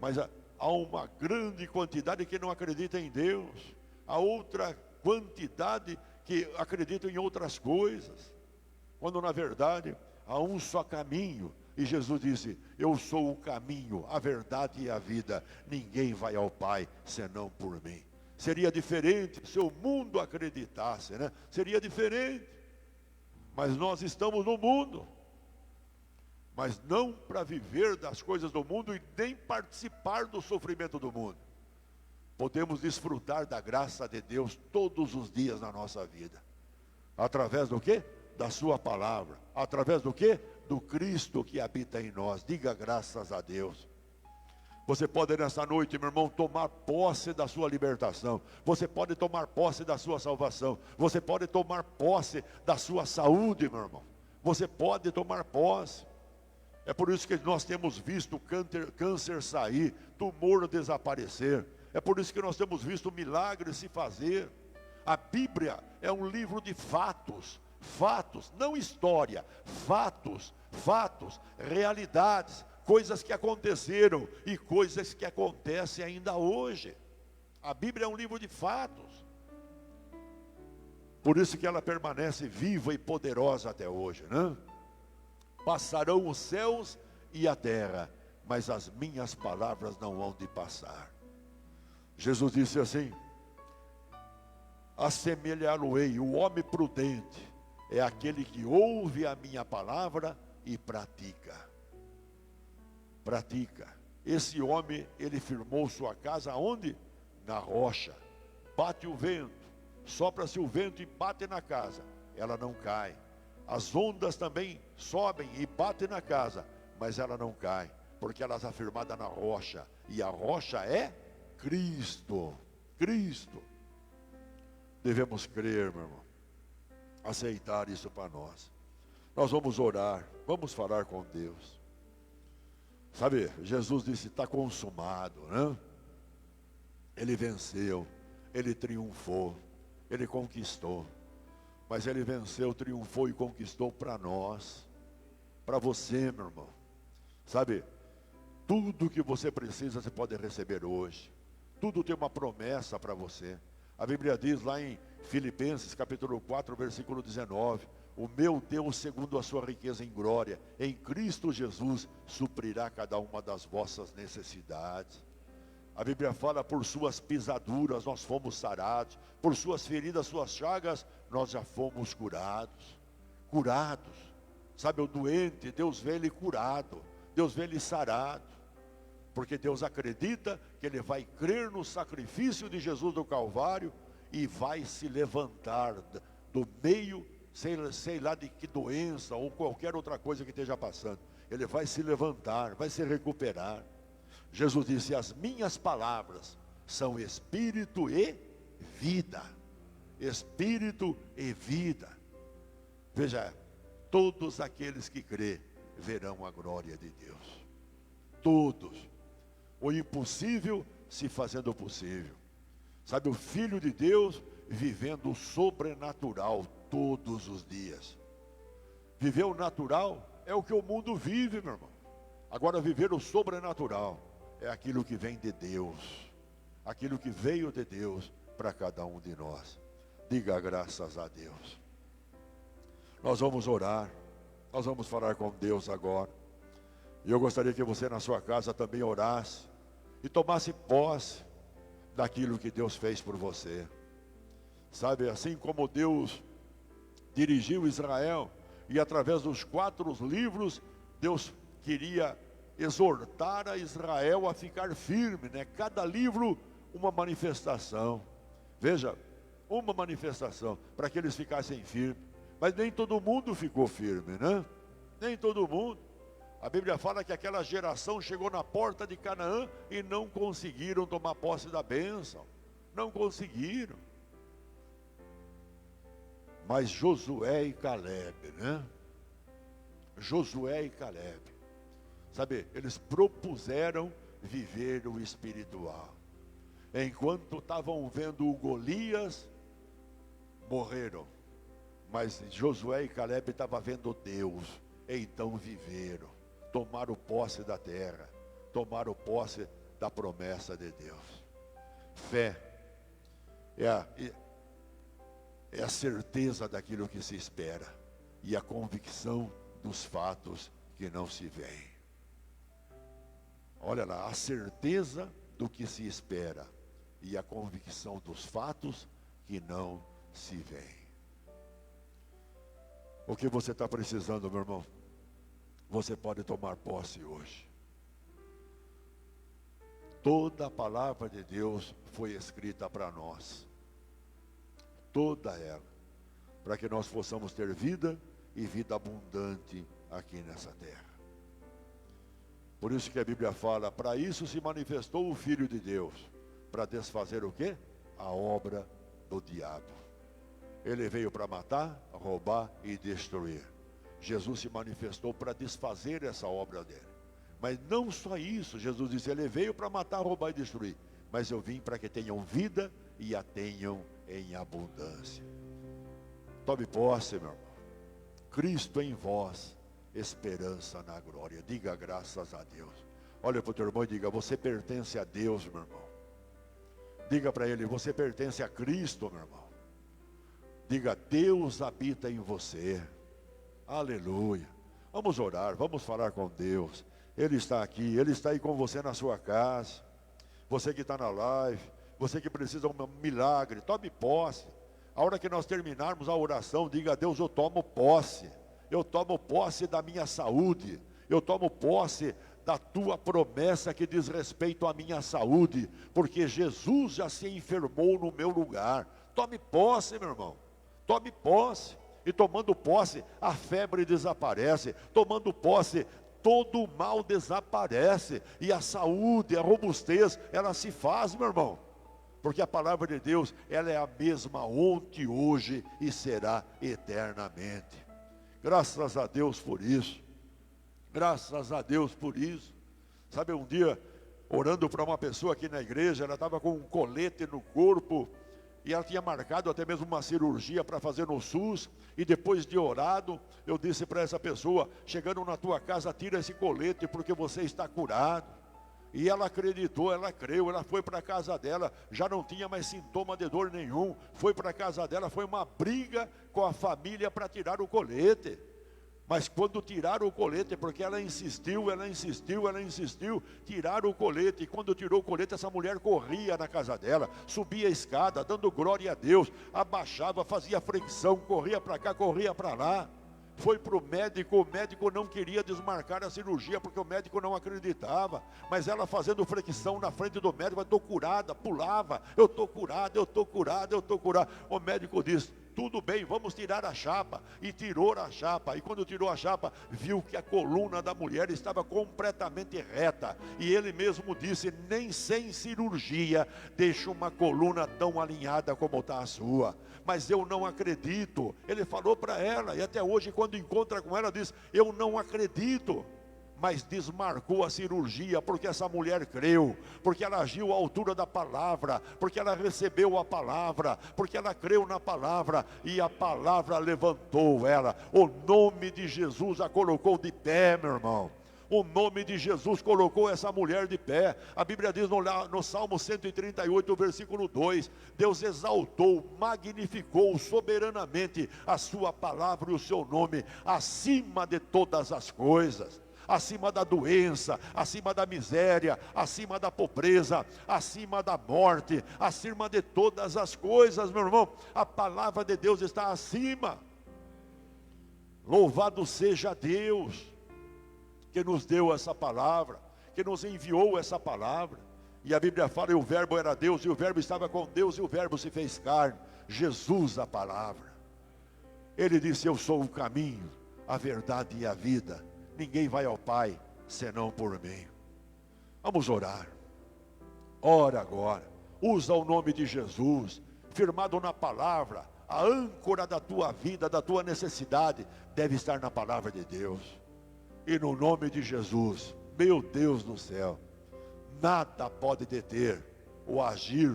Mas há uma grande quantidade que não acredita em Deus. Há outra quantidade que acredita em outras coisas. Quando na verdade há um só caminho. E Jesus disse, eu sou o caminho, a verdade e a vida. Ninguém vai ao Pai senão por mim. Seria diferente se o mundo acreditasse, né? Seria diferente. Mas nós estamos no mundo. Mas não para viver das coisas do mundo e nem participar do sofrimento do mundo. Podemos desfrutar da graça de Deus todos os dias na nossa vida. Através do quê? Da sua palavra. Através do quê? Do Cristo que habita em nós. Diga graças a Deus. Você pode nessa noite, meu irmão, tomar posse da sua libertação. Você pode tomar posse da sua salvação. Você pode tomar posse da sua saúde, meu irmão. Você pode tomar posse. É por isso que nós temos visto câncer sair, tumor desaparecer. É por isso que nós temos visto milagres se fazer. A Bíblia é um livro de fatos. Fatos, não história. Fatos, realidades. Coisas que aconteceram e coisas que acontecem ainda hoje. A Bíblia é um livro de fatos. Por isso que ela permanece viva e poderosa até hoje, né? Passarão os céus e a terra, mas as minhas palavras não hão de passar. Jesus disse assim, assemelhá-lo-ei, o homem prudente é aquele que ouve a minha palavra e pratica. Pratica. Esse homem, ele firmou sua casa onde? Na rocha. Bate o vento, sopra-se o vento e bate na casa, ela não cai. As ondas também sobem e batem na casa, mas ela não cai, porque ela está firmada na rocha, e a rocha é Cristo. Cristo. Devemos crer, meu irmão, aceitar isso para nós. Nós vamos orar, vamos falar com Deus. Sabe, Jesus disse, está consumado, né? Ele venceu, ele triunfou, ele conquistou. Mas ele venceu, triunfou e conquistou para nós, para você, meu irmão. Sabe, tudo que você precisa, você pode receber hoje. Tudo tem uma promessa para você. A Bíblia diz lá em Filipenses, capítulo 4, versículo 19, o meu Deus, segundo a sua riqueza em glória, em Cristo Jesus, suprirá cada uma das vossas necessidades. A Bíblia fala, por suas pisaduras nós fomos sarados, por suas feridas, suas chagas, nós já fomos curados. Curados. Sabe, o doente, Deus vê ele curado, Deus vê ele sarado. Porque Deus acredita que ele vai crer no sacrifício de Jesus do Calvário e vai se levantar do meio, sei lá de que doença ou qualquer outra coisa que esteja passando. Ele vai se levantar, vai se recuperar. Jesus disse, as minhas palavras são espírito e vida. Espírito e vida. Veja, todos aqueles que crê verão a glória de Deus. Todos. O impossível se fazendo possível. Sabe, o Filho de Deus vivendo o sobrenatural todos os dias. Viver o natural é o que o mundo vive, meu irmão. Agora, viver o sobrenatural é aquilo que vem de Deus, aquilo que veio de Deus para cada um de nós. Diga graças a Deus. Nós vamos orar, nós vamos falar com Deus agora. E eu gostaria que você na sua casa também orasse e tomasse posse daquilo que Deus fez por você. Sabe, assim como Deus dirigiu Israel, e através dos 4 livros, Deus queria exortar a Israel a ficar firme, né? Cada livro uma manifestação. Veja, uma manifestação para que eles ficassem firmes. Mas nem todo mundo ficou firme, né? Nem todo mundo. A Bíblia fala que aquela geração chegou na porta de Canaã e não conseguiram tomar posse da bênção. Não conseguiram. Mas Josué e Caleb, né? Josué e Caleb, sabe, eles propuseram viver o espiritual. Enquanto estavam vendo o Golias, morreram. Mas Josué e Caleb estavam vendo Deus, então viveram. Tomaram posse da terra, tomaram posse da promessa de Deus. Fé é a certeza daquilo que se espera e a convicção dos fatos que não se veem. Olha lá, a certeza do que se espera e a convicção dos fatos que não se veem. O que você está precisando, meu irmão? Você pode tomar posse hoje. Toda a palavra de Deus foi escrita para nós. Toda ela. Para que nós possamos ter vida e vida abundante aqui nessa terra. Por isso que a Bíblia fala, para isso se manifestou o Filho de Deus. Para desfazer o quê? A obra do diabo. Ele veio para matar, roubar e destruir. Jesus se manifestou para desfazer essa obra dele. Mas não só isso, Jesus disse, ele veio para matar, roubar e destruir. Mas eu vim para que tenham vida e a tenham em abundância. Tome posse, meu irmão. Cristo em vós, esperança na glória. Diga graças a Deus. Olha para o teu irmão e diga, você pertence a Deus, meu irmão. Diga para ele, você pertence a Cristo, meu irmão. Diga, Deus habita em você. Aleluia. Vamos orar, vamos falar com Deus. Ele está aqui, Ele está aí com você na sua casa. Você que está na live, você que precisa de um milagre, tome posse. A hora que nós terminarmos a oração, diga a Deus, eu tomo posse. Eu tomo posse da minha saúde. Eu tomo posse da tua promessa que diz respeito à minha saúde. Porque Jesus já se enfermou no meu lugar. Tome posse, meu irmão. Tome posse. E tomando posse, a febre desaparece. Tomando posse, todo o mal desaparece. E a saúde, a robustez, ela se faz, meu irmão. Porque a palavra de Deus, ela é a mesma ontem, hoje e será eternamente. Graças a Deus por isso. Graças a Deus por isso. Sabe, um dia, orando para uma pessoa aqui na igreja, ela estava com um colete no corpo, e ela tinha marcado até mesmo uma cirurgia para fazer no SUS, e depois de orado, eu disse para essa pessoa, chegando na tua casa, tira esse colete, porque você está curado. E ela acreditou, ela creu, ela foi para a casa dela, já não tinha mais sintoma de dor nenhum, foi para a casa dela, foi uma briga com a família para tirar o colete. Mas quando tiraram o colete, porque ela insistiu, tiraram o colete. E quando tirou o colete, essa mulher corria na casa dela, subia a escada, dando glória a Deus, abaixava, fazia flexão, corria para cá, corria para lá. Foi para o médico não queria desmarcar a cirurgia, porque o médico não acreditava. Mas ela fazendo flexão na frente do médico, eu estou curada, pulava, eu estou curada, eu estou curada, eu estou curada. O médico disse, tudo bem, vamos tirar a chapa. E tirou a chapa, e quando tirou a chapa, viu que a coluna da mulher estava completamente reta. E ele mesmo disse, nem sem cirurgia, deixa uma coluna tão alinhada como está a sua. Mas eu não acredito. Ele falou para ela, e até hoje quando encontra com ela, diz, eu não acredito. mas desmarcou a cirurgia, porque essa mulher creu, porque ela agiu à altura da palavra, porque ela recebeu a palavra, porque ela creu na palavra, e a palavra levantou ela. O nome de Jesus a colocou de pé, meu irmão. O nome de Jesus colocou essa mulher de pé. A Bíblia diz no Salmo 138, versículo 2, Deus exaltou, magnificou soberanamente a sua palavra e o seu nome, acima de todas as coisas. Acima da doença, acima da miséria, acima da pobreza, acima da morte, acima de todas as coisas, meu irmão. A palavra de Deus está acima. Louvado seja Deus, que nos deu essa palavra, que nos enviou essa palavra. E a Bíblia fala, e o verbo era Deus, e o verbo estava com Deus, e o verbo se fez carne. Jesus a palavra. Ele disse, eu sou o caminho, a verdade e a vida. Ninguém vai ao Pai, senão por mim. Vamos orar. Ora agora. Usa o nome de Jesus, firmado na palavra. A âncora da tua vida, da tua necessidade, deve estar na palavra de Deus. E no nome de Jesus, meu Deus do céu, nada pode deter o agir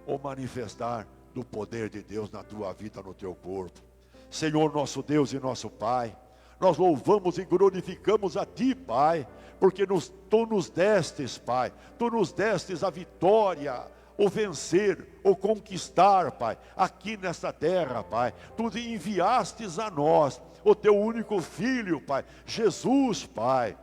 ou manifestar do poder de Deus na tua vida, no teu corpo. Senhor nosso Deus e nosso Pai, nós louvamos e glorificamos a Ti, Pai, porque Tu nos destes, Pai, Tu nos destes a vitória, o vencer, o conquistar, Pai, aqui nesta terra, Pai. Tu enviastes a nós o Teu único Filho, Pai, Jesus, Pai.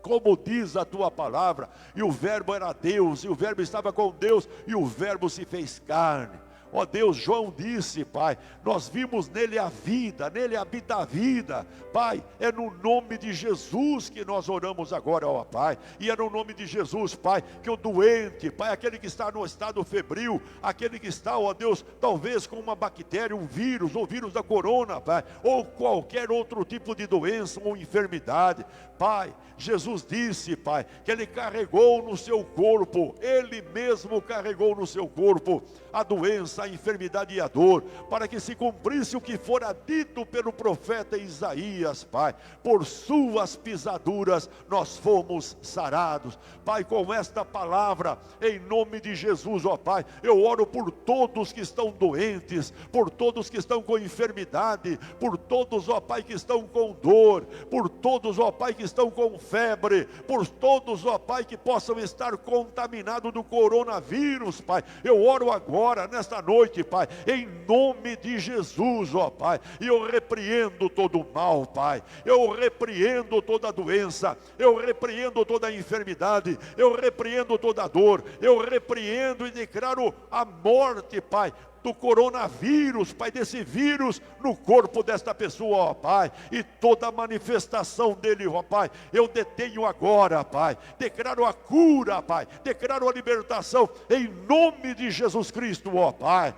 Como diz a Tua palavra, e o verbo era Deus, e o verbo estava com Deus, e o verbo se fez carne. Ó Deus, João disse, Pai, nós vimos nele a vida, nele habita a vida. Pai, é no nome de Jesus que nós oramos agora, ó Pai. E é no nome de Jesus, Pai, que o doente, Pai, aquele que está no estado febril, aquele que está, ó Deus, talvez com uma bactéria, um vírus, ou vírus da corona, Pai, ou qualquer outro tipo de doença ou enfermidade, Pai, Jesus disse, Pai, que Ele carregou no seu corpo, Ele mesmo carregou no seu corpo a doença, a enfermidade e a dor, para que se cumprisse o que fora dito pelo profeta Isaías, Pai. Por suas pisaduras nós fomos sarados. Pai, com esta palavra, em nome de Jesus, ó Pai, eu oro por todos que estão doentes, por todos que estão com enfermidade, por todos, ó Pai, que estão com dor, por todos, ó Pai, que estão com febre, por todos, ó Pai, que possam estar contaminados do coronavírus, Pai. Eu oro agora, nesta noite, Pai, em nome de Jesus, ó Pai, e eu repreendo todo o mal, Pai, eu repreendo toda a doença, eu repreendo toda a enfermidade, eu repreendo toda a dor, eu repreendo e declaro a morte, Pai, do coronavírus, Pai, desse vírus no corpo desta pessoa, ó Pai, e toda a manifestação dele, ó Pai, eu detenho agora, Pai, declaro a cura, Pai, declaro a libertação, em nome de Jesus Cristo, ó Pai,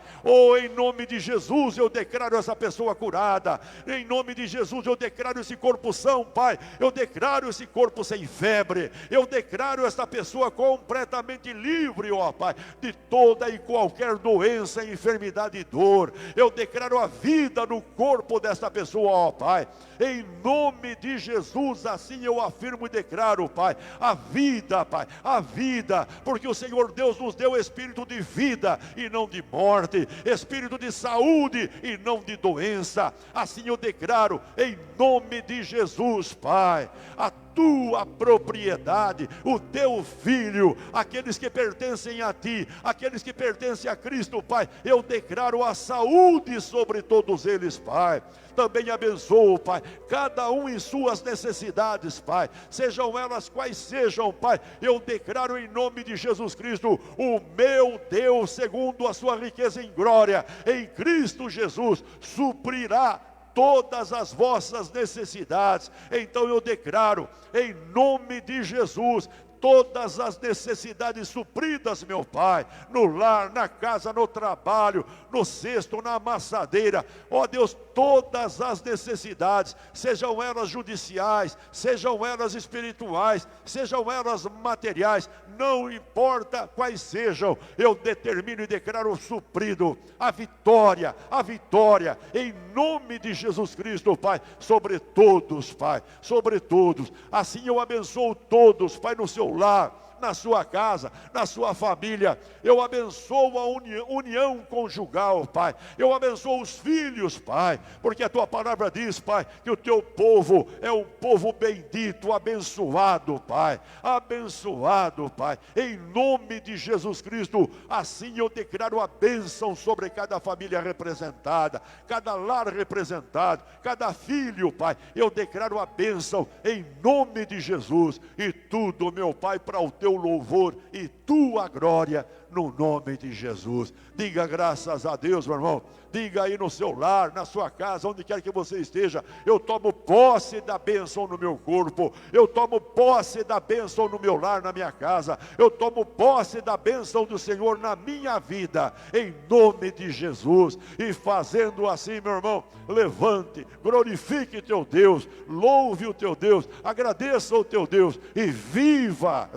em nome de Jesus eu declaro essa pessoa curada, em nome de Jesus eu declaro esse corpo são, Pai, eu declaro esse corpo sem febre, eu declaro esta pessoa completamente livre, ó Pai, de toda e qualquer doença, enfermidade e dor. Eu declaro a vida no corpo desta pessoa, ó Pai, em nome de Jesus, assim eu afirmo e declaro, Pai, a vida, Pai, a vida, porque o Senhor Deus nos deu espírito de vida e não de morte, espírito de saúde e não de doença. Assim eu declaro, em nome de Jesus, Pai, a tua propriedade, o teu filho, aqueles que pertencem a ti, aqueles que pertencem a Cristo, Pai, eu declaro a saúde sobre todos eles, Pai. Também abençoo, Pai, cada um em suas necessidades, Pai, sejam elas quais sejam, Pai, eu declaro em nome de Jesus Cristo, o meu Deus, segundo a sua riqueza em glória, em Cristo Jesus, suprirá todas as vossas necessidades. Então eu declaro, em nome de Jesus, todas as necessidades supridas, meu Pai, no lar, na casa, no trabalho, no cesto, na amassadeira. Ó Deus, todas as necessidades, sejam elas judiciais, sejam elas espirituais, sejam elas materiais, não importa quais sejam, eu determino e declaro suprido a vitória, em nome de Jesus Cristo, Pai, sobre todos, Pai, sobre todos. Assim eu abençoo todos, Pai, no seu lar, na sua casa, na sua família. Eu abençoo a união conjugal, Pai. Eu abençoo os filhos, Pai, porque a tua palavra diz, Pai, que o teu povo é um povo bendito, abençoado, Pai. Abençoado, Pai, em nome de Jesus Cristo. Assim eu declaro a bênção sobre cada família representada, cada lar representado, cada filho, Pai. Eu declaro a bênção em nome de Jesus. E tudo, meu Pai, para o teu louvor e tua glória, no nome de Jesus. Diga graças a Deus, meu irmão. Diga aí no seu lar, na sua casa, onde quer que você esteja: eu tomo posse da bênção no meu corpo, eu tomo posse da bênção no meu lar, na minha casa, eu tomo posse da bênção do Senhor na minha vida, em nome de Jesus. E fazendo assim, meu irmão, levante, glorifique teu Deus, louve o teu Deus, agradeça o teu Deus e viva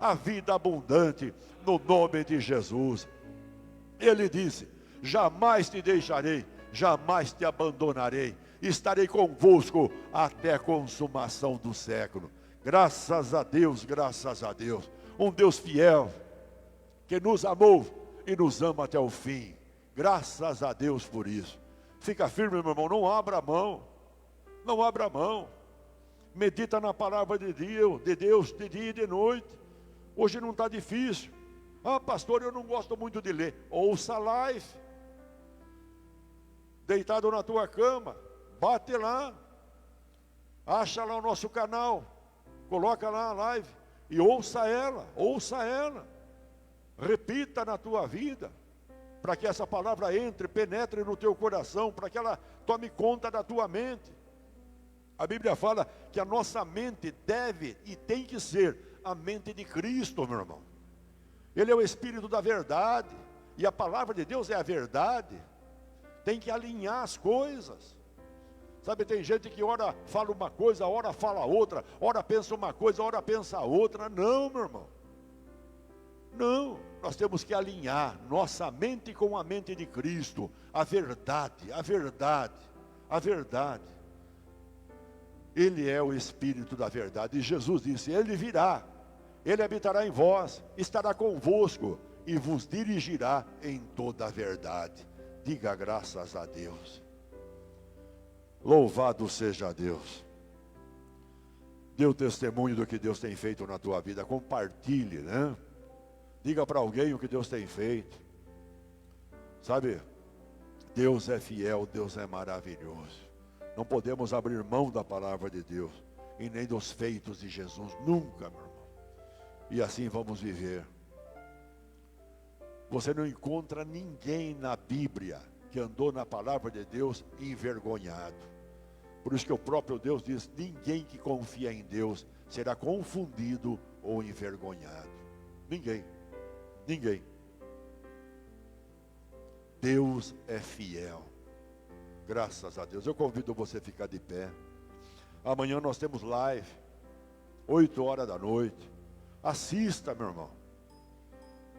a vida abundante, no nome de Jesus. Ele disse: jamais te deixarei, jamais te abandonarei, estarei convosco até a consumação do século. Graças a Deus, um Deus fiel, que nos amou e nos ama até o fim. Graças a Deus por isso. Fica firme, meu irmão, não abra mão, não abra mão. Medita na palavra de Deus de dia e de noite. Hoje não está difícil. Ah, pastor, eu não gosto muito de ler. Ouça a live. Deitado na tua cama, bate lá. Acha lá o nosso canal. Coloca lá a live e ouça ela. Repita na tua vida, para que essa palavra entre, penetre no teu coração, para que ela tome conta da tua mente. A Bíblia fala que a nossa mente deve e tem que ser a mente de Cristo, meu irmão. Ele é o Espírito da verdade, e a palavra de Deus é a verdade. Tem que alinhar as coisas. Sabe, tem gente que ora fala uma coisa, ora fala outra, ora pensa uma coisa, ora pensa outra. Não, meu irmão. Não, nós temos que alinhar nossa mente com a mente de Cristo. A verdade. Ele é o Espírito da verdade. E Jesus disse: Ele virá, Ele habitará em vós, estará convosco e vos dirigirá em toda a verdade. Diga graças a Deus. Louvado seja Deus. Dê o testemunho do que Deus tem feito na tua vida. Compartilhe, né? Diga para alguém o que Deus tem feito. Sabe, Deus é fiel, Deus é maravilhoso. Não podemos abrir mão da palavra de Deus e nem dos feitos de Jesus, nunca, meu irmão. E assim vamos viver. Você não encontra ninguém na Bíblia que andou na palavra de Deus envergonhado. Por isso que o próprio Deus diz: ninguém que confia em Deus será confundido ou envergonhado. Ninguém. Deus é fiel. Graças a Deus. Eu convido você a ficar de pé. Amanhã nós temos live, 8h da noite. Assista, meu irmão.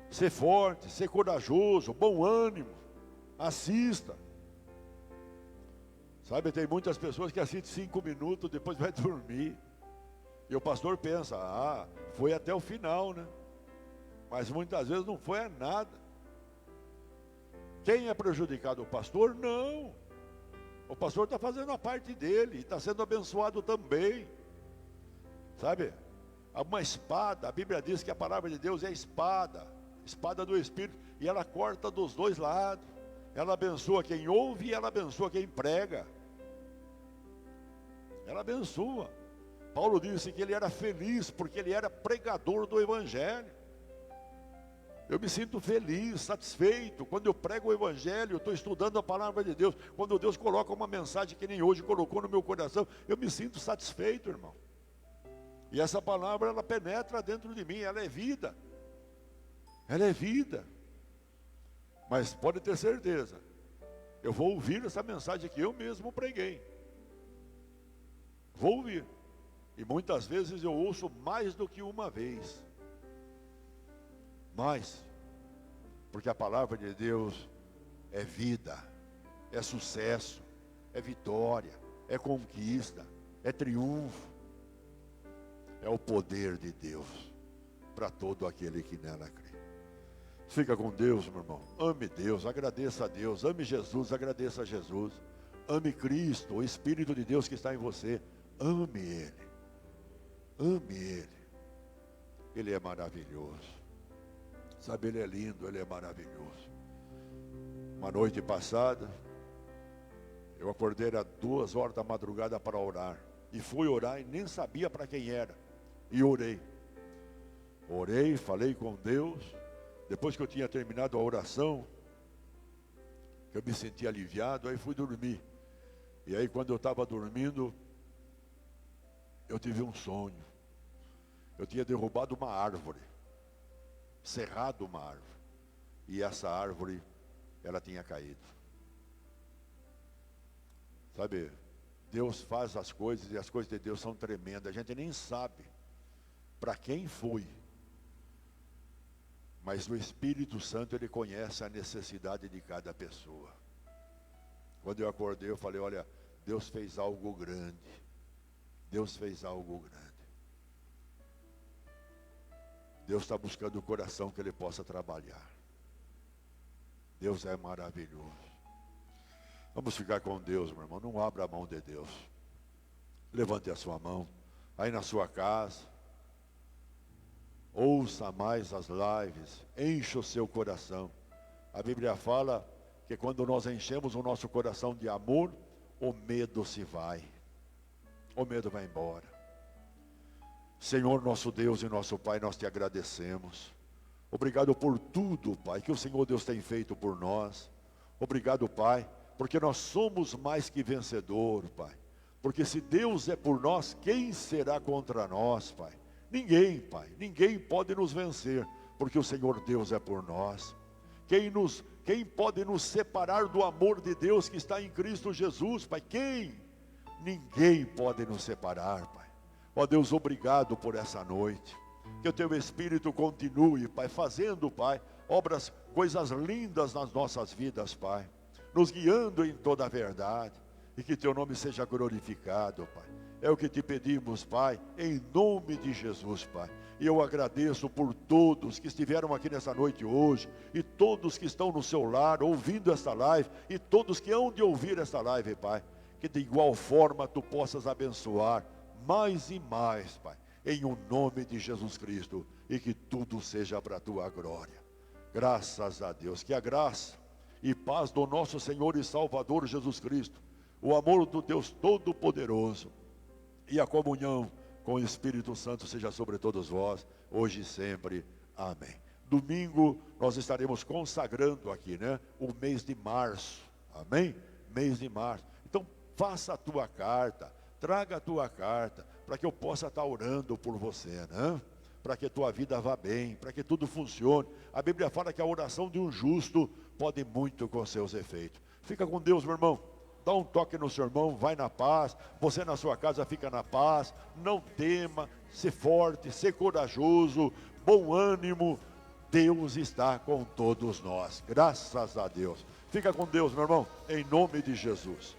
Ser forte, ser corajoso, bom ânimo. Assista. Sabe, tem muitas pessoas que assistem 5 minutos, depois vai dormir. E o pastor pensa: foi até o final, né? Mas muitas vezes não foi a nada. Quem é prejudicado? O pastor? Não. O pastor está fazendo a parte dele, está sendo abençoado também. Sabe, uma espada, a Bíblia diz que a palavra de Deus é a espada do Espírito, e ela corta dos dois lados. Ela abençoa quem ouve e ela abençoa quem prega. Ela abençoa. Paulo disse que ele era feliz porque ele era pregador do Evangelho. Eu me sinto feliz, satisfeito, quando eu prego o Evangelho, eu estou estudando a palavra de Deus. Quando Deus coloca uma mensagem que nem hoje colocou no meu coração, eu me sinto satisfeito, irmão. E essa palavra, ela penetra dentro de mim, ela é vida. Ela é vida. Mas pode ter certeza, eu vou ouvir essa mensagem que eu mesmo preguei. Vou ouvir. E muitas vezes eu ouço mais do que uma vez. Mais. Porque a palavra de Deus é vida, é sucesso, é vitória, é conquista, é triunfo. É o poder de Deus para todo aquele que nela crê. Fica com Deus, meu irmão. Ame Deus, agradeça a Deus. Ame Jesus, agradeça a Jesus. Ame Cristo, o Espírito de Deus que está em você. Ame Ele. Ame Ele. Ele é maravilhoso. Sabe, Ele é lindo, Ele é maravilhoso. Uma noite passada, eu acordei às 2 horas da madrugada para orar. E fui orar e nem sabia para quem era. E orei. Orei, falei com Deus. Depois que eu tinha terminado a oração, eu me senti aliviado, aí fui dormir. E aí quando eu estava dormindo, eu tive um sonho. Eu tinha derrubado uma árvore, serrado uma árvore. E essa árvore, ela tinha caído. Sabe, Deus faz as coisas e as coisas de Deus são tremendas. A gente nem sabe para quem foi. Mas o Espírito Santo, Ele conhece a necessidade de cada pessoa. Quando eu acordei, eu falei, olha, Deus fez algo grande. Deus fez algo grande. Deus está buscando o coração que Ele possa trabalhar. Deus é maravilhoso. Vamos ficar com Deus, meu irmão. Não abra a mão de Deus. Levante a sua mão. Aí na sua casa. Ouça mais as lives, encha o seu coração. A Bíblia fala que quando nós enchemos o nosso coração de amor, o medo se vai. O medo vai embora. Senhor nosso Deus e nosso Pai, nós te agradecemos. Obrigado por tudo, Pai, que o Senhor Deus tem feito por nós. Obrigado, Pai, porque nós somos mais que vencedor, Pai. Porque se Deus é por nós, quem será contra nós, Pai? Ninguém, Pai, ninguém pode nos vencer, porque o Senhor Deus é por nós. Quem pode nos separar do amor de Deus que está em Cristo Jesus, Pai? Quem? Ninguém pode nos separar, Pai. Ó Deus, obrigado por essa noite. Que o Teu Espírito continue, Pai, fazendo, Pai, coisas lindas nas nossas vidas, Pai. Nos guiando em toda a verdade. E que Teu nome seja glorificado, Pai. É o que te pedimos, Pai, em nome de Jesus, Pai. E eu agradeço por todos que estiveram aqui nessa noite hoje, e todos que estão no seu lar, ouvindo esta live, e todos que hão de ouvir esta live, Pai. Que de igual forma Tu possas abençoar mais e mais, Pai, em o nome de Jesus Cristo, e que tudo seja para a Tua glória. Graças a Deus, que a graça e paz do nosso Senhor e Salvador Jesus Cristo, o amor do Deus Todo-Poderoso, e a comunhão com o Espírito Santo seja sobre todos vós, hoje e sempre. Amém. Domingo nós estaremos consagrando aqui, né? O mês de março. Amém? Mês de março. Então faça a tua carta, traga a tua carta, para que eu possa estar orando por você, né? Para que a tua vida vá bem, para que tudo funcione. A Bíblia fala que a oração de um justo pode muito com seus efeitos. Fica com Deus, meu irmão. Dá um toque no seu irmão, vai na paz. Você na sua casa fica na paz. Não tema, ser forte, ser corajoso, bom ânimo. Deus está com todos nós. Graças a Deus. Fica com Deus, meu irmão, em nome de Jesus.